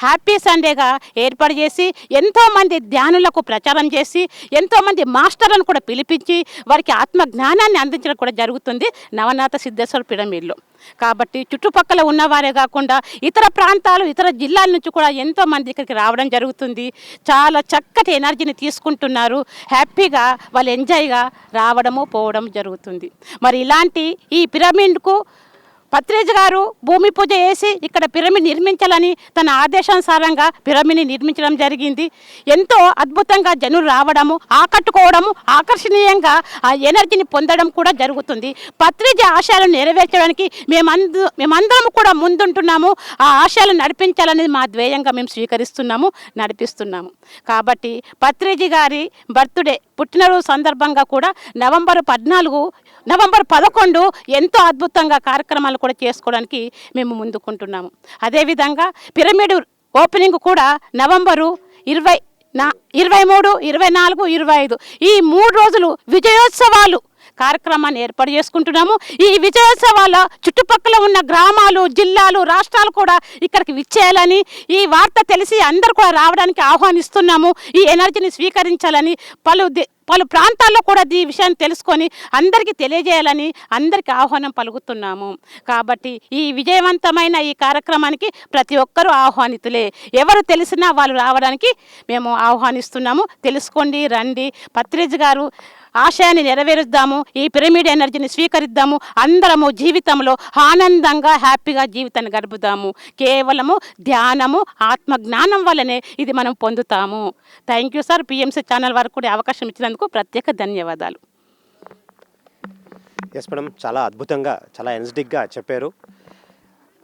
హ్యాపీ సండేగా ఏర్పాటు చేసి ఎంతోమంది ధ్యానులకు ప్రచారం చేసి ఎంతోమంది మాస్టర్లను కూడా పిలిపించి వారికి ఆత్మ జ్ఞానాన్ని అందించడం కూడా జరుగుతుంది నవనాథ సిద్ధేశ్వర పిరమిడ్లో. కాబట్టి చుట్టుపక్కల ఉన్నవారే కాకుండా ఇతర ప్రాంతాలు ఇతర జిల్లాల నుంచి కూడా ఎంతోమంది ఇక్కడికి రావడం జరుగుతుంది. చాలా చక్కటి ఎనర్జీని తీసుకుంటున్నారు. హ్యాపీగా వాళ్ళు ఎంజాయ్గా రావడము పోవడం జరుగుతుంది. మరి ఇలాంటి ఈ పిరమిడ్కు పత్రిజీ గారు భూమి పూజ చేసి ఇక్కడ పిరమిడ్ నిర్మించాలని తన ఆదేశానుసారంగా పిరమిడ్ని నిర్మించడం జరిగింది. ఎంతో అద్భుతంగా జనులు రావడము, ఆకట్టుకోవడము, ఆకర్షణీయంగా ఆ ఎనర్జీని పొందడం కూడా జరుగుతుంది. పత్రిజీ ఆశయాలను నెరవేర్చడానికి మేమందరం కూడా ముందుంటున్నాము. ఆ ఆశయాలను నడిపించాలనేది మా ధ్యేయంగా మేము స్వీకరిస్తున్నాము, నడిపిస్తున్నాము. కాబట్టి పత్రిజీ గారి బర్త్డే పుట్టినరోజు సందర్భంగా కూడా నవంబర్ 11 ఎంతో అద్భుతంగా కార్యక్రమాలు కూడా చేసుకోవడానికి మేము ముందుకుంటున్నాము. అదేవిధంగా పిరమిడ్ ఓపెనింగ్ కూడా నవంబరు 23, 24, 25 ఈ 3 రోజులు విజయోత్సవాలు కార్యక్రమాన్ని ఏర్పాటు చేసుకుంటున్నాము. ఈ విజయోత్సవాల చుట్టుపక్కల ఉన్న గ్రామాలు, జిల్లాలు, రాష్ట్రాలు కూడా ఇక్కడికి విచ్చేయాలని, ఈ వార్త తెలిసి అందరూ కూడా రావడానికి ఆహ్వానిస్తున్నాము. ఈ ఎనర్జీని స్వీకరించాలని పలు ప్రాంతాల్లో కూడా ఈ విషయాన్ని తెలుసుకొని అందరికీ తెలియజేయాలని అందరికీ ఆహ్వానం పలుకుతున్నాము. కాబట్టి ఈ విజయవంతమైన ఈ కార్యక్రమానికి ప్రతి ఒక్కరూ ఆహ్వానితులే. ఎవరు తెలిసినా వాళ్ళు రావడానికి మేము ఆహ్వానిస్తున్నాము. తెలుసుకోండి, రండి. పత్రిజీ గారు ఆశయాన్ని నెరవేరుద్దాము. ఈ పిరమిడ్ ఎనర్జీని స్వీకరిద్దాము. అందరము జీవితంలో ఆనందంగా హ్యాపీగా జీవితాన్ని గడుపుదాము. కేవలము ధ్యానము ఆత్మజ్ఞానం వల్లనే ఇది మనం పొందుతాము. Thank you sir. PMC channel వారికి కూడా అవకాశం ఇచ్చినందుకు ప్రత్యేక ధన్యవాదాలు. ఎస్ మేడం, చాలా అద్భుతంగా చాలా ఎనర్జెటిక్గా చెప్పారు.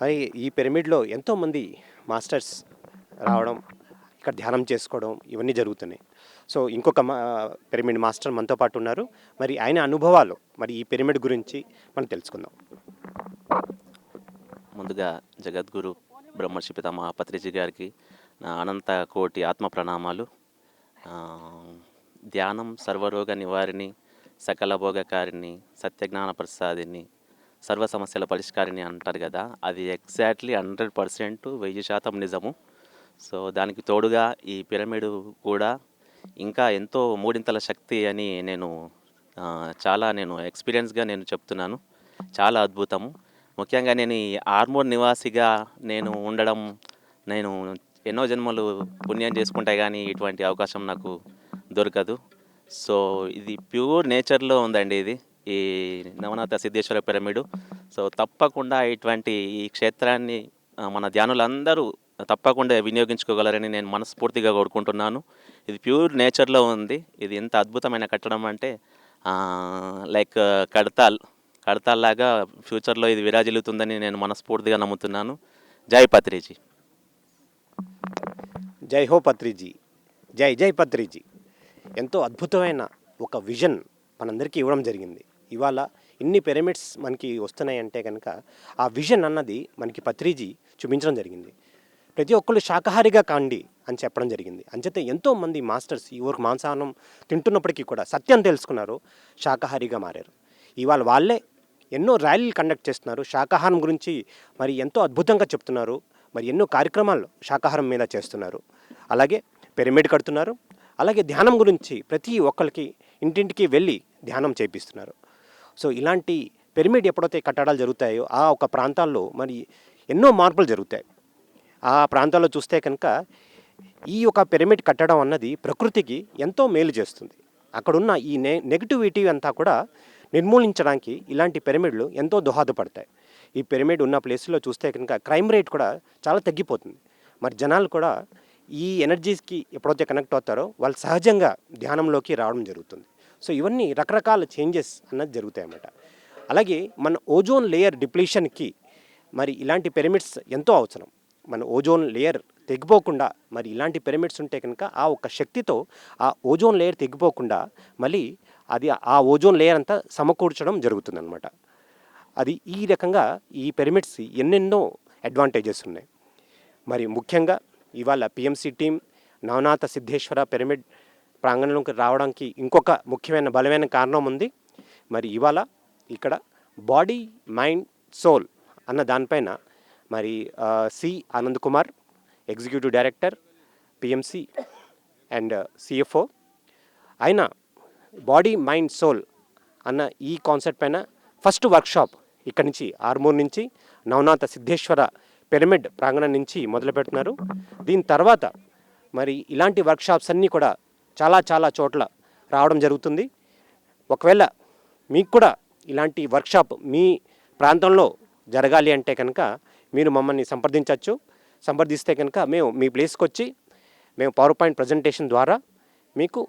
మరి ఈ పిరమిడ్లో ఎంతోమంది మాస్టర్స్ రావడం, ఇక్కడ ధ్యానం చేసుకోవడం ఇవన్నీ జరుగుతున్నాయి. సో ఇంకొక పిరమిడ్ మాస్టర్ మనతో పాటు ఉన్నారు. మరి ఆయన అనుభవాలు, మరి ఈ పిరమిడ్ గురించి మనం తెలుసుకుందాం. ముందుగా జగద్గురు బ్రహ్మర్షి పితామహ పత్రిజీ గారికి నా అనంత కోటి ఆత్మ ప్రణామాలు. ధ్యానం సర్వరోగ నివారిణి, సకల భోగకారిణి, సత్యజ్ఞాన ప్రసాదిని, సర్వ సమస్యల పరిష్కారిణి అంటారు కదా, అది ఎగ్జాక్ట్లీ 100% 1000% నిజము. సో దానికి తోడుగా ఈ పిరమిడ్ కూడా ఇంకా ఎంతో మూడింతల శక్తి అని నేను ఎక్స్పీరియన్స్గా నేను చెప్తున్నాను. చాలా అద్భుతము. ముఖ్యంగా నేను ఈ ఆర్మూర్ నివాసిగా నేను ఉండడం, నేను ఎన్నో జన్మలు పుణ్యం చేసుకుంటే కానీ ఇటువంటి అవకాశం నాకు దొరకదు. సో ఇది ప్యూర్ నేచర్లో ఉందండి ఇది, ఈ నవనాథ సిద్ధేశ్వర పిరమిడ్. సో తప్పకుండా ఇటువంటి ఈ క్షేత్రాన్ని మన ధ్యానులందరూ తప్పకుండా వినియోగించుకోగలరని నేను మనస్ఫూర్తిగా కోరుకుంటున్నాను. ఇది ప్యూర్ నేచర్లో ఉంది. ఇది ఎంత అద్భుతమైన కట్టడం అంటే లైక్ కడతాల్ లాగా ఫ్యూచర్లో ఇది విరాజిల్లుతుందని నేను మనస్ఫూర్తిగా నమ్ముతున్నాను. జై పత్రిజీ. జై హో పత్రిజీ, జై జై పత్రిజీ. ఎంతో అద్భుతమైన ఒక విజన్ మనందరికీ ఇవ్వడం జరిగింది. ఇవాళ ఇన్ని పిరమిడ్స్ మనకి వస్తున్నాయంటే కనుక ఆ విజన్ అన్నది మనకి పత్రిజీ చూపించడం జరిగింది. ప్రతి ఒక్కళ్ళు శాకాహారిగా కాండి అని చెప్పడం జరిగింది. అంచేతే ఎంతోమంది మాస్టర్స్ ఈ ఊరికి మాంసాహారం తింటున్నప్పటికీ కూడా సత్యం తెలుసుకున్నారు, శాకాహారిగా మారారు. ఇవాళ వాళ్ళే ఎన్నో ర్యాలీలు కండక్ట్ చేస్తున్నారు, శాకాహారం గురించి మరి ఎంతో అద్భుతంగా చెప్తున్నారు. మరి ఎన్నో కార్యక్రమాలు శాకాహారం మీద చేస్తున్నారు. అలాగే పిరమిడ్ కడుతున్నారు. అలాగే ధ్యానం గురించి ప్రతి ఒక్కరికి ఇంటింటికి వెళ్ళి ధ్యానం చేపిస్తున్నారు. సో ఇలాంటి పిరమిడ్ ఎప్పుడైతే కట్టడాలు జరుగుతాయో ఆ ఒక ప్రాంతాల్లో మరి ఎన్నో మార్పులు జరుగుతాయి. ఆ ప్రాంతాల్లో చూస్తే కనుక ఈ యొక్క పిరమిడ్ కట్టడం అన్నది ప్రకృతికి ఎంతో మేలు చేస్తుంది. అక్కడున్న ఈ నెగిటివిటీ అంతా కూడా నిర్మూలించడానికి ఇలాంటి పిరమిడ్లు ఎంతో దోహదపడతాయి. ఈ పిరమిడ్ ఉన్న ప్లేస్లో చూస్తే కనుక క్రైమ్ రేట్ కూడా చాలా తగ్గిపోతుంది. మరి జనాలు కూడా ఈ ఎనర్జీస్కి ఎప్పుడైతే కనెక్ట్ అవుతారో వాళ్ళు సహజంగా ధ్యానంలోకి రావడం జరుగుతుంది. సో ఇవన్నీ రకరకాల చేంజెస్ అన్నది జరుగుతాయి అన్నమాట. అలాగే మన ఓజోన్ లేయర్ డిప్లీషన్కి మరి ఇలాంటి పిరమిడ్స్ ఎంతో అవసరం. మన ఓజోన్ లేయర్ తెగిపోకుండా మరి ఇలాంటి పిరమిడ్స్ ఉంటే కనుక ఆ ఒక్క శక్తితో ఆ ఓజోన్ లేయర్ తెగిపోకుండా మళ్ళీ అది ఆ ఓజోన్ లేయర్ అంతా సమకూర్చడం జరుగుతుందన్నమాట. అది ఈ రకంగా ఈ పిరమిడ్స్ ఎన్నెన్నో అడ్వాంటేజెస్ ఉన్నాయి. మరి ముఖ్యంగా ఇవాళ PMC team Navanatha Siddheshwara pyramid ప్రాంగణంలోకి రావడానికి ఇంకొక ముఖ్యమైన బలమైన కారణం ఉంది. మరి ఇవాళ ఇక్కడ బాడీ మైండ్ సోల్ అన్న దానిపైన మరి C Anand Kumar executive director PMC and CFO ఆయన బాడీ మైండ్ సోల్ అన్న ఈ కాన్సెప్ట్ పైన ఫస్ట్ వర్క్షాప్ ఇక్కడి నుంచి ఆర్మూర్ నుంచి నవనాథ సిద్ధేశ్వర పిరమిడ్ ప్రాంగణం నుంచి మొదలు పెడుతున్నారు. దీని తర్వాత మరి ఇలాంటి వర్క్షాప్స్ అన్నీ కూడా చాలా చాలా చోట్ల రావడం జరుగుతుంది. ఒకవేళ మీకు కూడా ఇలాంటి వర్క్షాప్ మీ ప్రాంతంలో జరగాలి అంటే కనుక మీరు మమ్మల్ని సంప్రదిస్తే కనుక మేము మీ ప్లేస్కి వచ్చి మేము పవర్ పాయింట్ ప్రజెంటేషన్ ద్వారా మీకు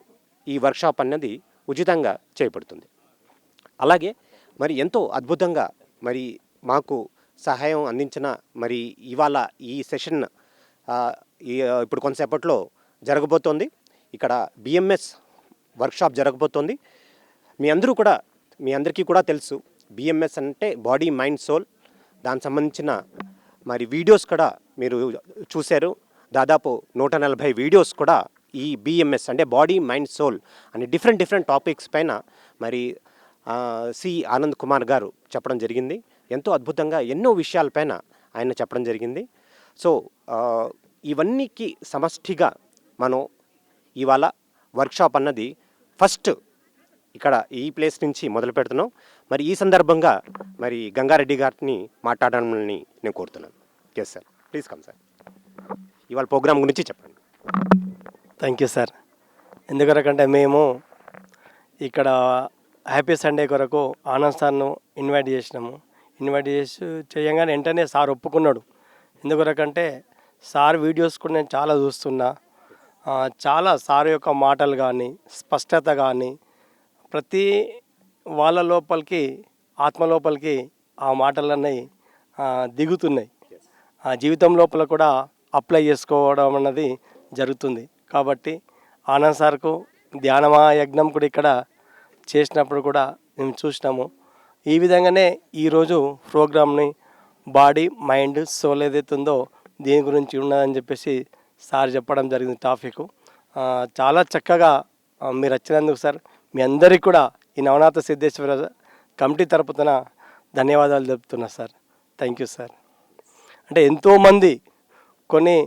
ఈ వర్క్షాప్ అన్నది ఉచితంగా చేయబడుతుంది. అలాగే మరి ఎంతో అద్భుతంగా మరి మాకు సహాయం అందించిన మరి ఇవాళ ఈ సెషన్ ఇప్పుడు కొంతసేపట్లో జరగబోతోంది. ఇక్కడ బిఎంఎస్ వర్క్షాప్ జరగబోతోంది. మీ అందరికీ కూడా తెలుసు బిఎంఎస్ అంటే బాడీ మైండ్ సోల్. దానికి సంబంధించిన మరి వీడియోస్ కూడా మీరు చూశారు. దాదాపు 140 వీడియోస్ కూడా ఈ బిఎంఎస్ అంటే బాడీ మైండ్ సోల్ అనే డిఫరెంట్ టాపిక్స్ పైన మరి సి ఆనంద్ కుమార్ గారు చెప్పడం జరిగింది. ఎంతో అద్భుతంగా ఎన్నో విషయాలపైన ఆయన చెప్పడం జరిగింది. సో ఇవన్నీకి సమష్టిగా మనం ఇవాళ వర్క్షాప్ అన్నది ఫస్ట్ ఇక్కడ ఈ ప్లేస్ నుంచి మొదలు పెడుతున్నాం. మరి ఈ సందర్భంగా మరి గంగారెడ్డి గారిని మాట్లాడాలని నేను కోరుతున్నాను. Yes sir, please come sir. ఇవాళ ప్రోగ్రామ్ గురించి చెప్పండి. Thank you sir. ఎందుకంటే మేము ఇక్కడ హ్యాపీ సండే కొరకు ఆనంద్ సార్ను ఇన్వైట్ చేయంగానే వెంటనే సార్ ఒప్పుకున్నాడు. ఎందుకంటే సార్ వీడియోస్ కూడా నేను చాలా చూస్తున్నా. చాలా సార్ యొక్క మాటలు కానీ స్పష్టత కానీ ప్రతి వాళ్ళ లోపలికి ఆత్మ లోపలికి ఆ మాటలన్నీ దిగుతున్నాయి. ఆ జీవితం లోపల కూడా అప్లై చేసుకోవడం అన్నది జరుగుతుంది. కాబట్టి ఆనంద్ సార్కు ధ్యానమా యజ్ఞం కూడా ఇక్కడ చేసినప్పుడు కూడా మేము చూసినాము. ఈ విధంగానే ఈరోజు ప్రోగ్రామ్ని బాడీ మైండ్ సోల్ ఏదైతే ఉందో దీని గురించి ఉన్నదని చెప్పేసి సార్ చెప్పడం జరిగింది. టాపిక్ చాలా చక్కగా మీరు వచ్చినందుకు సార్ మీ అందరికీ కూడా ఈ నవనాథ సిద్ధేశ్వర కమిటీ తరపున ధన్యవాదాలు చెప్తున్నా సార్. Thank you sir. అంటే ఎంతోమంది కొన్ని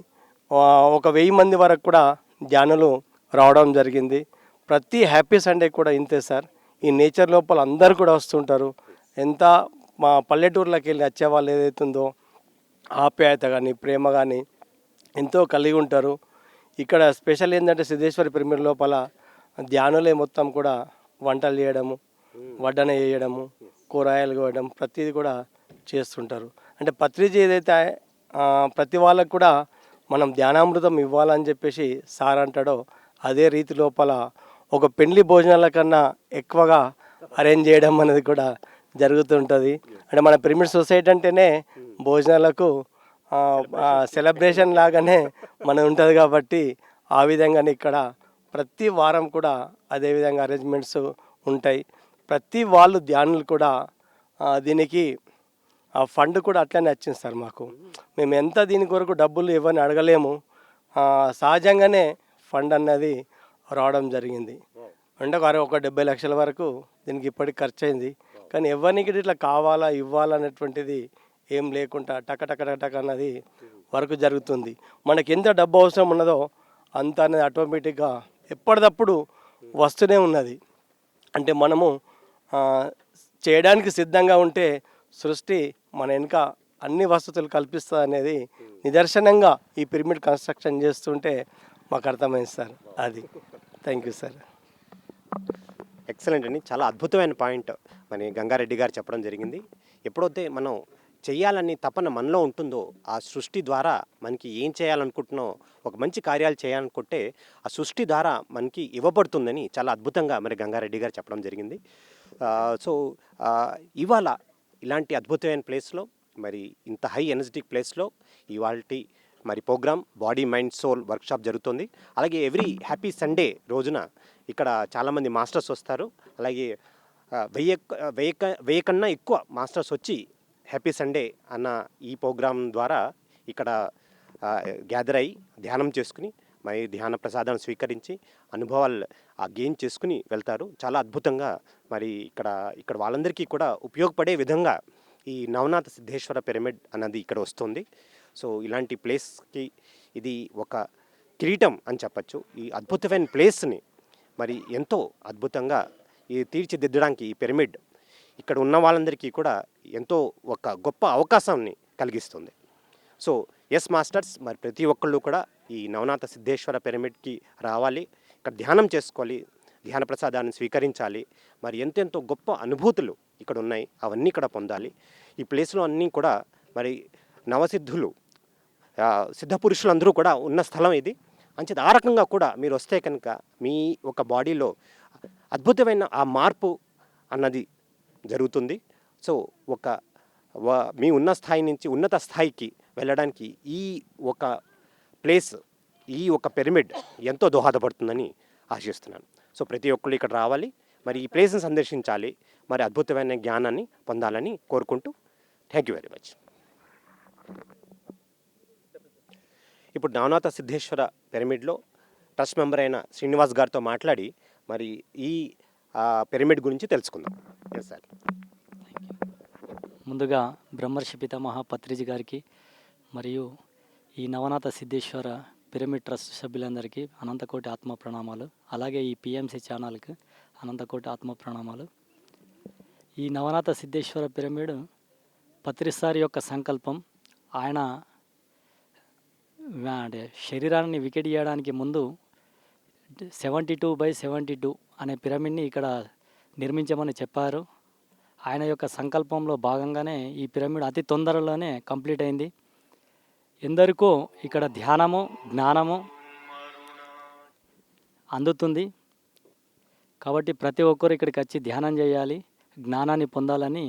1000 మంది వరకు కూడా ధ్యానులు రావడం జరిగింది. ప్రతి హ్యాపీ సండే కూడా ఇంతే సార్. ఈ నేచర్ లోపల అందరు కూడా వస్తుంటారు. ఎంత మా పల్లెటూర్లోకి వెళ్ళి వచ్చేవాళ్ళు ఏదైతుందో ఆప్యాయత కానీ ప్రేమ కానీ ఎంతో కలిగి ఉంటారు. ఇక్కడ స్పెషల్ ఏంటంటే సిద్ధేశ్వరి పిరమిడ్ లోపల ధ్యానులే మొత్తం కూడా వంటలు చేయడము, వడ్డన చేయడము, కూరగాయలు కోయడం ప్రతిదీ కూడా చేస్తుంటారు. అంటే పత్రిజీ ఏదైతే ప్రతి వాళ్ళకు కూడా మనం ధ్యానామృతం ఇవ్వాలని చెప్పేసి సార్ అంటాడో అదే రీతి లోపల ఒక పెళ్లి భోజనాల కన్నా ఎక్కువగా అరేంజ్ చేయడం అనేది కూడా జరుగుతుంటుంది. అంటే మన పిరమిడ్ సొసైటీ అంటేనే భోజనాలకు సెలబ్రేషన్ లాగానే మనం ఉంటుంది. కాబట్టి ఆ విధంగానే ఇక్కడ ప్రతి వారం కూడా అదేవిధంగా అరేంజ్మెంట్స్ ఉంటాయి. ప్రతి వాళ్ళు ధ్యానులు కూడా దీనికి ఆ ఫండ్ కూడా అట్లనే వచ్చింది సార్. మాకు మేము ఎంత దీని కొరకు డబ్బులు ఇవ్వని అడగలేము. సహజంగానే ఫండ్ అన్నది రావడం జరిగింది. అంటే ఒక 70 లక్షల వరకు దీనికి ఇప్పటికి ఖర్చు అయింది. కానీ ఎవరికి ఇట్లా కావాలా ఇవ్వాలనేటువంటిది ఏం లేకుండా టక అన్నది వర్క్ జరుగుతుంది. మనకి ఎంత డబ్బు అవసరం ఉన్నదో అంత అనేది ఆటోమేటిక్గా ఎప్పటికప్పుడు వస్తూనే ఉన్నది. అంటే మనము చేయడానికి సిద్ధంగా ఉంటే సృష్టి మన వెనుక అన్ని వసతులు కల్పిస్తుంది అనేది నిదర్శనంగా ఈ పిరమిడ్ కన్స్ట్రక్షన్ చేస్తుంటే మాకు అర్థమైంది సార్. అది థ్యాంక్ యూ సార్. ఎక్సలెంట్ అండి. చాలా అద్భుతమైన పాయింట్ మన గంగారెడ్డి గారు చెప్పడం జరిగింది. ఎప్పుడైతే మనం చేయాలని తపన మనలో ఉంటుందో, ఆ సృష్టి ద్వారా మనకి ఏం చేయాలనుకుంటున్నామో, ఒక మంచి కార్యాలు చేయాలనుకుంటే ఆ సృష్టి ద్వారా మనకి ఇవ్వబడుతుందని చాలా అద్భుతంగా మరి గంగారెడ్డి గారు చెప్పడం జరిగింది. సో ఇవాళ ఇలాంటి అద్భుతమైన ప్లేస్లో, మరి ఇంత హై ఎనర్జెటిక్ ప్లేస్లో ఇవాల్టి మరి programme body mind soul workshop జరుగుతుంది. అలాగే ఎవ్రీ హ్యాపీ సండే రోజున ఇక్కడ చాలామంది మాస్టర్స్ వస్తారు. అలాగే 1000 కన్నా ఎక్కువ మాస్టర్స్ వచ్చి హ్యాపీ సండే అన్న ఈ ప్రోగ్రాం ద్వారా ఇక్కడ గ్యాదర్ అయ్యి ధ్యానం చేసుకుని మరి ధ్యాన ప్రసాదాన్ని స్వీకరించి అనుభవాలు గెయిన్ చేసుకుని వెళ్తారు. చాలా అద్భుతంగా మరి ఇక్కడ వాళ్ళందరికీ కూడా ఉపయోగపడే విధంగా ఈ నవనాథ సిద్ధేశ్వర పిరమిడ్ అన్నది ఇక్కడ వస్తుంది. సో ఇలాంటి ప్లేస్కి ఇది ఒక కిరీటం అని చెప్పచ్చు. ఈ అద్భుతమైన ప్లేస్ని మరి ఎంతో అద్భుతంగా తీర్చిదిద్దడానికి ఈ పిరమిడ్ ఇక్కడ ఉన్న వాళ్ళందరికీ కూడా ఎంతో ఒక గొప్ప అవకాశాన్ని కలిగిస్తుంది. సో ఎస్ మాస్టర్స్, మరి ప్రతి ఒక్కళ్ళు కూడా ఈ నవనాథ సిద్ధేశ్వర పిరమిడ్కి రావాలి, ఇక్కడ ధ్యానం చేసుకోవాలి, ధ్యాన ప్రసాదాన్ని స్వీకరించాలి. మరి ఎంతెంతో గొప్ప అనుభూతులు ఇక్కడ ఉన్నాయి, అవన్నీ ఇక్కడ పొందాలి. ఈ ప్లేస్లో అన్నీ కూడా మరి నవసిద్ధులు సిద్ధపురుషులందరూ కూడా ఉన్న స్థలం ఇది. అంచేత ఆ రకంగా కూడా మీరు వస్తే కనుక మీ ఒక బాడీలో అద్భుతమైన ఆ మార్పు అన్నది జరుగుతుంది. సో మీ ఉన్న స్థాయి నుంచి ఉన్నత స్థాయికి వెళ్ళడానికి ఈ ఒక ప్లేస్, ఈ ఒక పిరమిడ్ ఎంతో దోహదపడుతుందని ఆశిస్తున్నాను. సో ప్రతి ఒక్కళ్ళు ఇక్కడ రావాలి, మరి ఈ ప్లేస్ని సందర్శించాలి, మరి అద్భుతమైన జ్ఞానాన్ని పొందాలని కోరుకుంటూ థ్యాంక్ యూ వెరీ మచ్. ఇప్పుడు నవనాథ సిద్ధేశ్వర పిరమిడ్లో ట్రస్ట్ మెంబర్ అయిన శ్రీనివాస్ గారితో మాట్లాడి మరి ఈ పిరమిడ్ గురించి తెలుసుకుందాం. Yes sir. ముందుగా బ్రహ్మర్షి పితామహ పత్రిజీ గారికి మరియు ఈ నవనాథ సిద్ధేశ్వర పిరమిడ్ ట్రస్ట్ సభ్యులందరికీ అనంతకోటి ఆత్మ ప్రణామాలు. అలాగే ఈ పిఎంసి ఛానల్కి అనంతకోటి ఆత్మ ప్రణామాలు. ఈ నవనాథ సిద్ధేశ్వర పిరమిడ్ పత్రిసారి యొక్క సంకల్పం, ఆయన అంటే శరీరాన్ని వికెట్ చేయడానికి ముందు 72/72 అనే పిరమిడ్ని ఇక్కడ నిర్మించమని చెప్పారు. ఆయన యొక్క సంకల్పంలో భాగంగానే ఈ పిరమిడ్ అతి తొందరలోనే కంప్లీట్ అయింది. ఎందరికో ఇక్కడ ధ్యానము, జ్ఞానము అందుతుంది. కాబట్టి ప్రతి ఒక్కరు ఇక్కడికి వచ్చి ధ్యానం చేయాలి, జ్ఞానాన్ని పొందాలని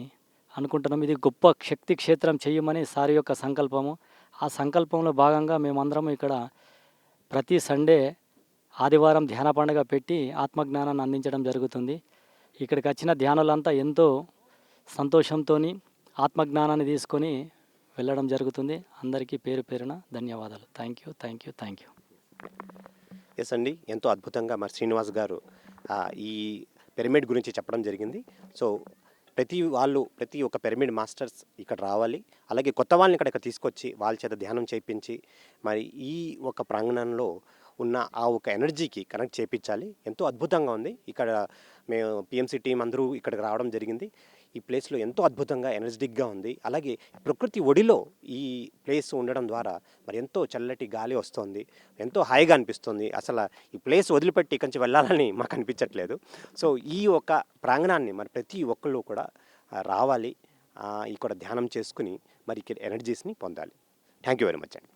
అనుకుంటున్నాం. ఇది గొప్ప శక్తి క్షేత్రం చేయమని సార్ యొక్క సంకల్పము. ఆ సంకల్పంలో భాగంగా మేమందరం ఇక్కడ ప్రతి సండే ఆదివారం ధ్యాన పండుగ పెట్టి ఆత్మజ్ఞానాన్ని అందించడం జరుగుతుంది. ఇక్కడికి వచ్చిన ధ్యానులంతా ఎంతో సంతోషంతో ఆత్మజ్ఞానాన్ని తీసుకొని వెళ్ళడం జరుగుతుంది. అందరికీ పేరు పేరున ధన్యవాదాలు. Thank you. ఎస్ అండి, ఎంతో అద్భుతంగా మరి శ్రీనివాస్ గారు ఈ పిరమిడ్ గురించి చెప్పడం జరిగింది. సో ప్రతి ఒక్క పిరమిడ్ మాస్టర్స్ ఇక్కడ రావాలి, అలాగే కొత్త వాళ్ళని ఇక్కడ తీసుకొచ్చి వాళ్ళ చేత ధ్యానం చేయించి మరి ఈ ఒక ప్రాంగణంలో ఉన్న ఆ ఒక ఎనర్జీకి కనెక్ట్ చేయించాలి. ఎంతో అద్భుతంగా ఉంది. ఇక్కడ మేము పిఎంసి టీం అందరూ ఇక్కడికి రావడం జరిగింది. ఈ ప్లేస్లో ఎంతో అద్భుతంగా ఎనర్జెటిక్గా ఉంది. అలాగే ప్రకృతి ఒడిలో ఈ ప్లేస్ ఉండడం ద్వారా మరి ఎంతో చల్లటి గాలి వస్తుంది, ఎంతో హాయిగా అనిపిస్తుంది. అసలు ఈ ప్లేస్ వదిలిపెట్టి ఇక్కడి నుంచి వెళ్ళాలని మాకు అనిపించట్లేదు. సో ఈ ఒక ప్రాంగణాన్ని మరి ప్రతి ఒక్కళ్ళు కూడా రావాలి, ఇక్కడ ధ్యానం చేసుకుని మరి ఎనర్జీస్ని పొందాలి. థ్యాంక్ యూ వెరీ మచ్ అండి.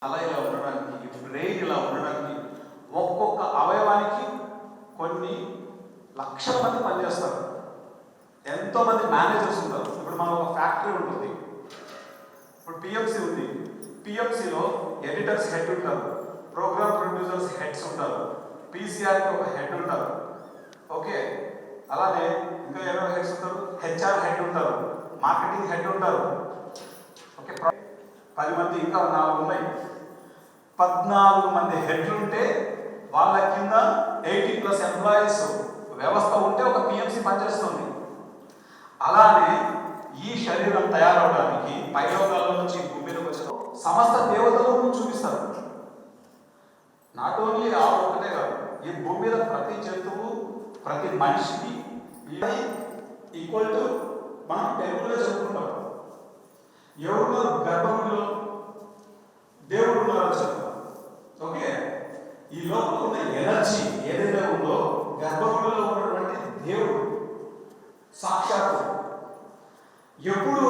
అలా ఇలా ఉండడానికి, బ్రెయిన్ ఇలా ఉండడానికి ఒక్కొక్క అవయవానికి కొన్ని లక్షల మంది పనిచేస్తారు. ఎంతోమంది మేనేజర్స్ ఉంటారు. ఇప్పుడు మనం ఒక ఫ్యాక్టరీ ఉంటుంది, ఇప్పుడు పిఎంసి ఉంది. పిఎంసిలో ఎడిటర్స్ హెడ్ ఉంటారు, ప్రోగ్రామ్ ప్రొడ్యూసర్స్ హెడ్స్ ఉంటారు, పీసీఆర్కి ఒక హెడ్ ఉంటారు. ఓకే, అలానే ఇంకా ఎవరో హెడ్స్ ఉంటారు, హెచ్ఆర్ హెడ్ ఉంటారు, మార్కెటింగ్ హెడ్ ఉంటారు. ఓకే, 10 మంది ఇంకా 4 ఉన్నాయి. 14 మంది హెడ్లు ఉంటే వాళ్ళ కింద 80+ ఎంప్లాయీస్ వ్యవస్థ ఉంటే ఒక పిఎంసి పనిచేస్తుంది. అలానే ఈ శరీరం తయారవడానికి పైలోకాల నుంచి భూమి మీదకి వచ్చిన సమస్త దేవతలను చూపిస్తారు. నాట్ ఓన్లీ ఆ ఒకటే కాదు, ఈ భూమి మీద ప్రతి జంతువు, ప్రతి మనిషికి ఈక్వల్ టు మనం తెలుగులో చెప్పుకుంటాం. ఎవరు గర్భంలో దేవుడు ఉన్నారో చెప్తాం. ఓకే, ఈ లోపల ఉన్న ఎనర్జీ ఏదైతే ఉందో గర్భంలో ఉన్నటువంటి దేవుడు సాక్షాత్తు ఎప్పుడు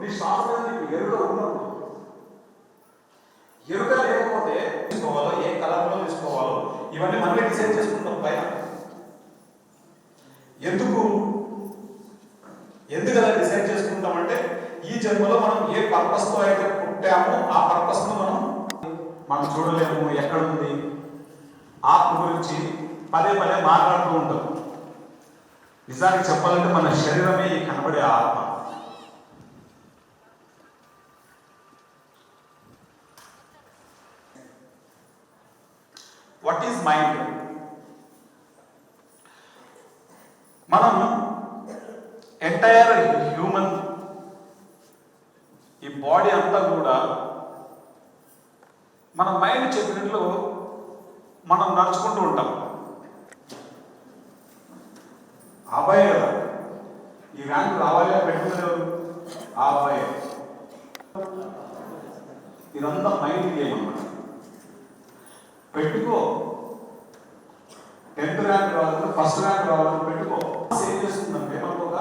నీ శ్వాస నీకు ఎరుక ఉన్నప్పుడు, ఎరుక లేకపోతే తీసుకోవాలో ఏ కలర్లో తీసుకోవాలో ఇవన్నీ మనమే డిసైడ్ చేసుకుంటాం పైన. ఎందుకలా డిసైడ్ చేసుకుంటామంటే ఈ జన్మలో మనం ఏ పర్పస్తో అయితే పుట్టామో ఆ పర్పస్ను మనం చూడలేము. ఎక్కడుంది ఆత్మ గురించి పదే పదే మాట్లాడుతూ ఉంటాం. నిజానికి చెప్పాలంటే మన శరీరమే కనబడే ఆత్మ. What is mind? మనం ఎంటైర్ హ్యూమన్ ఈ బాడీ అంతా కూడా మన మైండ్ చెప్పినట్లు మనం నడుచుకుంటూ ఉంటాం. అబ్బాయి కదా ఈ ర్యాంక్ రావాలి అని పెట్టుకునేవారు, ఆ అబ్బాయి. ఇదంతా మైండ్ గేమ్ అన్నమాట. పెట్టుకో, 10th ర్యాంక్ రావాలంటే, ఫస్ట్ ర్యాంక్ రావాలని పెట్టుకో. ఏం చేస్తుందంటే మనకు ఒక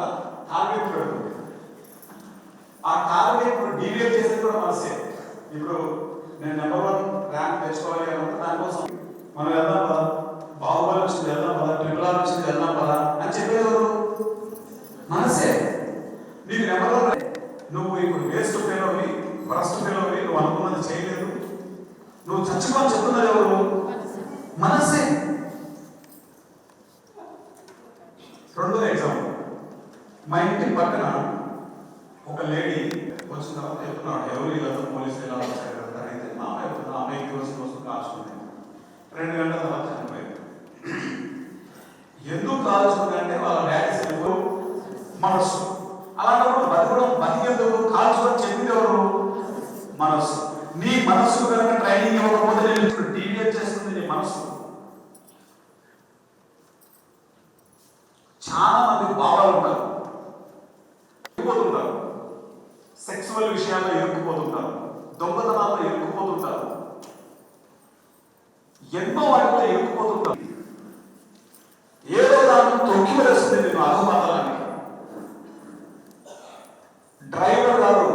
టార్గెట్ పెడుతుంది. ఆ టార్గెట్ డీవియేట్ చేసేది కూడా మనసే. ఇప్పుడు నేను నెంబర్ 1 ర్యాంక్ తెచ్చుకోవాలి అంటే దానికోసం మనం వెళ్దాం కదా, బాహుబలి వచ్చింది వెళ్దాం కదా, ట్రిపుల్ ఆర్ వచ్చింది వెళ్దాం కదా అని చెప్పేవారు మనసే. నీకు నెంబర్ 1 నువ్వు ఇప్పుడు వేస్ట్ ఫెయిల్వి, వరస్ట్ ఫెయిల్వి, నువ్వు అనుకున్నది చేయలేదు, నువ్వు చచ్చిపోని చెప్తున్నది ఎవరు? మనసే. రెండో ఎగ్జాంపుల్, మా ఇంటి పక్కన ఒక లేడీ వచ్చిన తర్వాత చెప్తున్నాడు, ఎవరు ఇలా పోలీసులు ఎలా వచ్చారు కదా అయితే మా అమ్మాయి కోసం కాల్చుకుంది. 2 గంటల తర్వాత చనిపోయింది. ఎందుకు కాల్చుకుంది అంటే వాళ్ళ డాడీ మనస్సు. అలాంటప్పుడు బతికేందుకు కాల్చుకొని చెప్పింది ఎవరు? మనస్సు. నీ మనస్సు కనుక ట్రైనింగ్ ఇవ్వకపోతే నేను డీవియేట్ చేస్తుంది నీ మనస్సు. చాలా మంది భావాలు ఉంటారు, ఇరుక్కుపోతుంటారు, సెక్సువల్ విషయాల్లో ఇరుక్కుపోతుంటారు, దొంగతనాల్లో ఇరుక్కుపోతుంటారు, ఎన్నో వాటిలో ఇరుక్కుపోతుంటారు. ఏదో దాన్ని తొక్కి వేస్తుంది నేను అధోపాతాలని. డ్రైవర్ గారు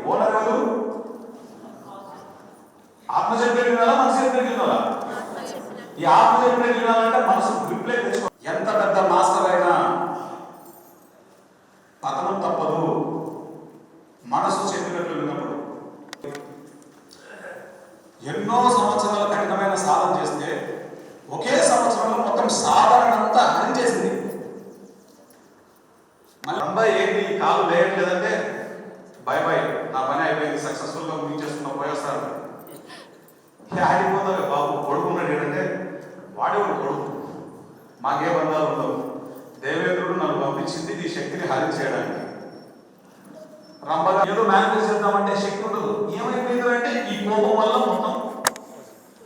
ఓనర్ గారు ఆత్మ చెప్పేది వినాలా, మనసు చెప్పేది వినాలా? ఈ ఆత్మ చెప్పేది వినాలంటే మనసు రిప్లై తెచ్చుకో. ఎంత పెద్ద మాస్టర్ అయినా పతనం తప్పదు మనసు చెప్పినట్లు విన్నప్పుడు. ఎన్నో సంవత్సరాల కఠినమైన సాధన చేస్తే ఒకే సంవత్సరంలో మొత్తం సాధన అంతా హరించేసింది. మళ్ళీ అబ్బాయి ఏంటి కాలు లేయట్లేదంటే బై బై, నా పని అయిపోయింది, సక్సెస్ఫుల్ గా ముగించేస్తున్నా పోయేస్తారు. ఆడిపోతారు బాబు. కొడుకున్నాడు ఏంటంటే వాడేవాడు కొడుకు, మాకే బంధాలు ఉండవు. దేవేంద్రుడు నన్ను పంపించింది ఈ శక్తిని హరించేయడానికి. రంభగా ఏదో మేనేజ్ చేద్దామంటే శక్తి ఉండదు. ఏమైపోయింది అంటే ఈ కోపం వల్ల మొత్తం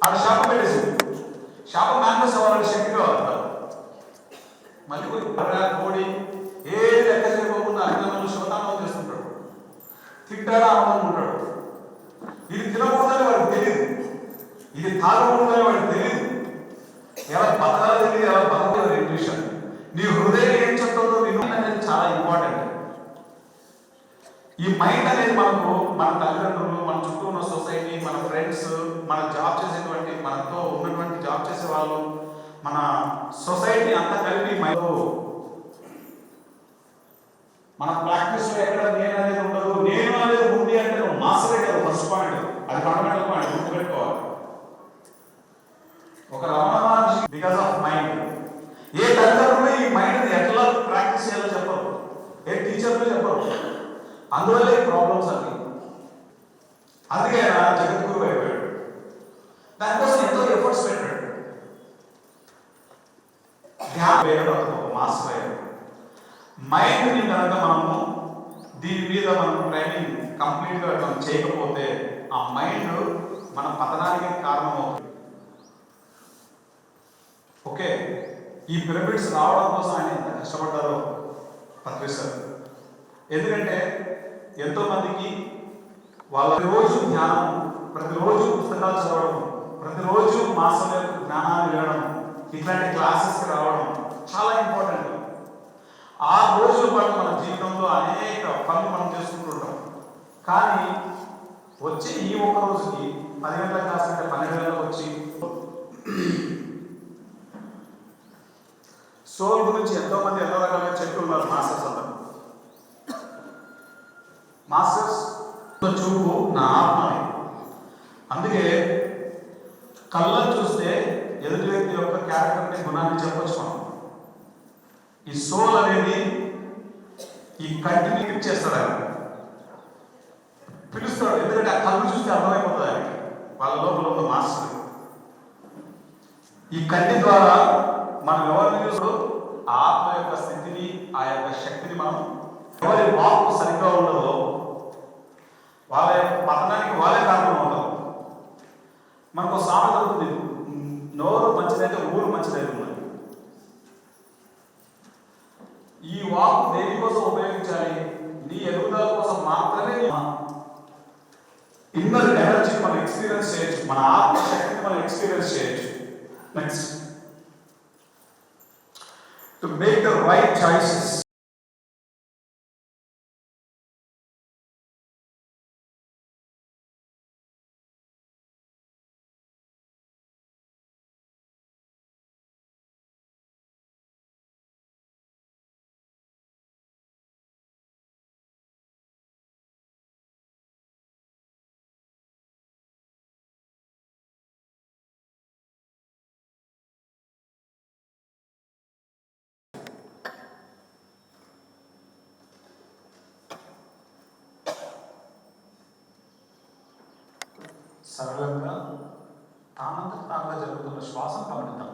ఆడ శాపం పెట్టేసింది. శాపం మేనేజ్ అవ్వాలంటే శక్తి కావాలి. మళ్ళీ కోడి ఏ లెక్క చేయకుండా అభినందనలు శోతానం చేస్తుంటాడు, తింటాడా ఆనందం ఉంటాడు. ఇది తినకూడదని వాడికి తెలియదు, ఇది తాగకూడదని వాడికి తెలియదు, ఎలా బతకాలో తెలియదు, ఎలా బతకలేదు ఇంట్యూషన్. నీ హృదయం ఏం చెప్తుందో విను అనేది చాలా ఇంపార్టెంట్. ఈ ఈ మైండ్ అనేది మనకు మన తల్లిదండ్రులు, మన చుట్టూ ఉన్న సొసైటీ, మన ఫ్రెండ్స్, మన జాబ్ చేసేటువంటి మనతో ఉన్నటువంటి జాబ్ చేసే వాళ్ళు, మన సొసైటీ అంతా కలిపి మన ప్రాక్టీస్ లో ఎక్కడ నేను అనేది ఉండదు. నేను అనేది ఉంది అంటే నువ్వు మాస్టరే కదా ఫస్ట్ పాయింట్, అది ఫండమెంటల్ పాయింట్ గుర్తుపెట్టుకోవాలి. ఒక Ramana Maharshi because of mind, ఏ తల్లిదండ్రులు ఈ మైండ్ ఎట్లా ప్రాక్టీస్ చేయాలో చెప్పరు, ఏ టీచర్లు చెప్పరు. అందువల్ల ఈ ప్రాబ్లమ్స్ అన్ని. అందుకే ఆయన జగద్గురు అయిపోయాడు. దానికోసం ఎంతో ఎఫర్ట్స్ పెట్టాడు. ధ్యానం వేయడం ఒక మాస్టర్ అయ్యాడు. మైండ్ని కనుక మనము దీని మీద మనం ట్రైనింగ్ కంప్లీట్గా మనం చేయకపోతే ఆ మైండ్ మన పతనానికి కారణమవుతుంది. ఓకే, ఈ పిరమిడ్స్ రావడం కోసం ఆయన ఎంత కష్టపడ్డారో పత్రి సార్. ఎందుకంటే ఎంతో మందికి వాళ్ళ రోజు ధ్యానం, ప్రతిరోజు పుస్తకాలు చదవడం, ప్రతిరోజు మాసం యొక్క జ్ఞానాన్ని వినడం, ఇట్లాంటి క్లాసెస్కి రావడం చాలా ఇంపార్టెంట్. ఆ రోజుల పాటు మన జీవితంలో అనేక పనులు మనం చేసుకుంటుంటాం. కానీ వచ్చి ఈ ఒక్క రోజుకి 10 గంటల క్లాస్ అంటే 12 గంటలకు వచ్చి సోల్ గురించి ఎంతో మంది ఎన్నో రకాలుగా చెప్తూ ఉన్నారు మాస్టర్స్ అందరూ. మాస్టర్స్ చూపు నా ఆత్మని. అందుకే కళ్ళను చూస్తే ఎదుటి వ్యక్తి యొక్క క్యారెక్టర్ని, గుణాన్ని చెప్పొచ్చు మనం. ఈ సోల్ అనేది ఈ కంటిని చేస్తాడు, ఆయన పిలుస్తాడు. ఎందుకంటే ఆ కళ్ళు చూస్తే అర్థమైపోతుంది ఆయనకి, వాళ్ళ లోపల ఉన్న మాస్టర్. ఈ కంటి ద్వారా మనం ఎవరిని చూస్తూ ఆ ఆత్మ యొక్క స్థితిని, ఆ యొక్క శక్తిని మనం, ఎవరి వాక్కు సరిగ్గా ఉండదో వాళ్ళ యొక్క పతనానికి వాళ్ళే కారణం అవుతారు. మనకు సామెత ఉంది, నోరు మంచిదైతే ఊరు మంచిదైతే ఉన్నది. ఈ వాక్ దేనికోసం ఉపయోగించాలి? నీ ఎదుగుదల కోసం మాత్రమే. ఇన్నర్ ఎనర్జీ మనం ఎక్స్పీరియన్స్ చేయొచ్చు, మన ఆత్మశక్తిని మనం ఎక్స్పీరియన్స్ చేయొచ్చు. Next, to make the right choices. సరళంగా తానంతట తానుగా జరుగుతున్న శ్వాసను గమనిద్దాం.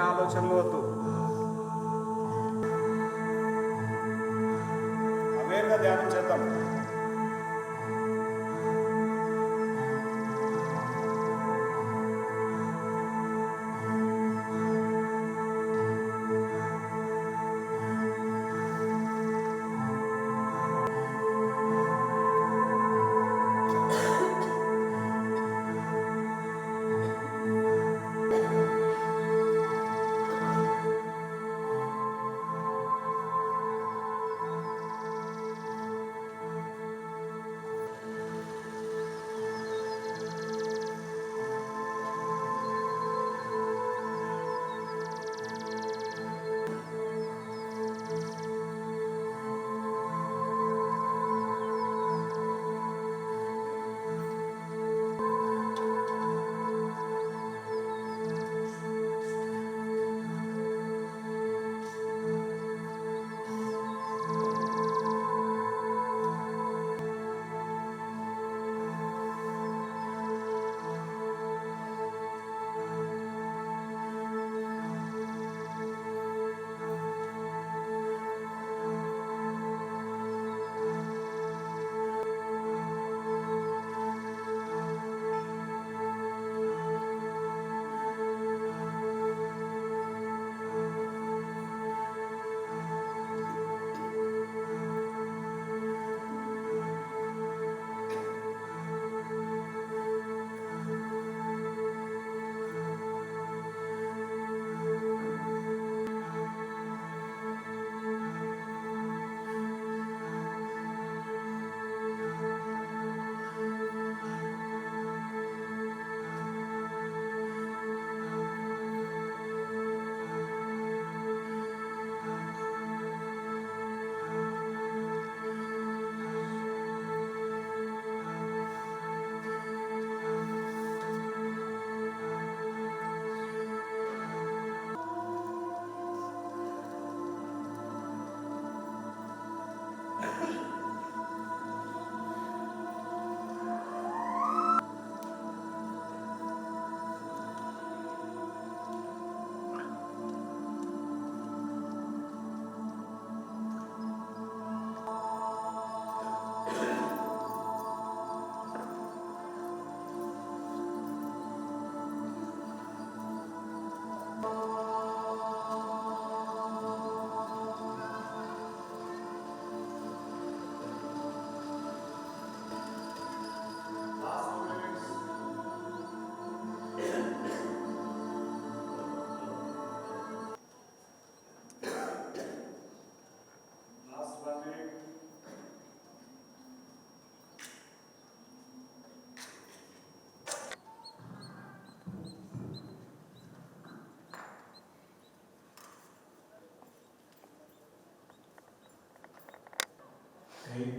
ఆలోచనలు వద్దు. అవేర్గా ధ్యానం చేద్దాం. Eight,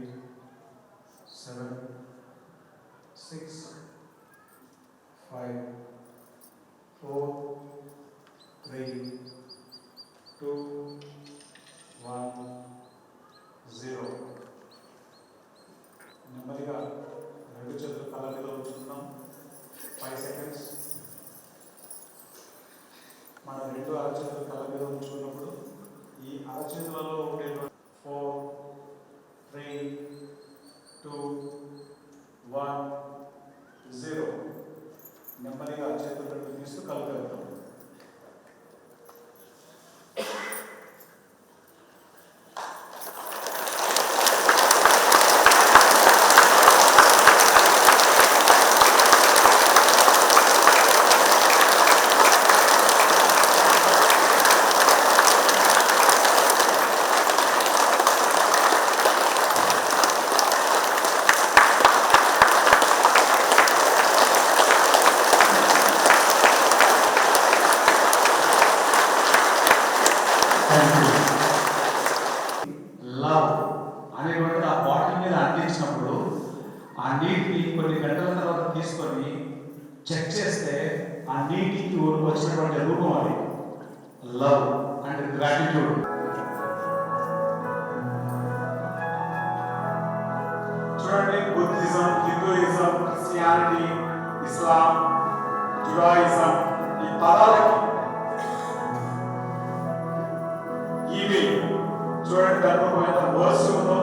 7, 6, 5, 4, 3, 2, 1, 0. నెమ్మదిగా రెండు చేతులు తల మీద ఉంచుకుందాం. 5 seconds. మన రెండు అరచేతులు తల మీద ఉంచుకున్నప్పుడు ఈ అరచేతులలో ఉండేటువంటి 4, 3, 2, 1, 0. నెమ్మదిగా చేతులు రెండు తీస్తూ కలుపుతాం. లవ్ అనేటువంటి ఆ బాటిల్ మీద అంటించినప్పుడు ఆ నీటిని కొన్ని గంటల తర్వాత తీసుకొని చెక్ చేస్తే ఆ నీటికి వచ్చినటువంటి రూపం అది లవ్ అండ్ గ్రాటిట్యూడ్. చూడండి, బుద్ధిజం, హిందూయిజం, క్రిస్టియానిటీ, ఇస్లాం, జుడాయిజం ఈ పదాలకి ఈమెయిల్ చూడండి దాంట్లో ఎంత వర్స్ ఉందో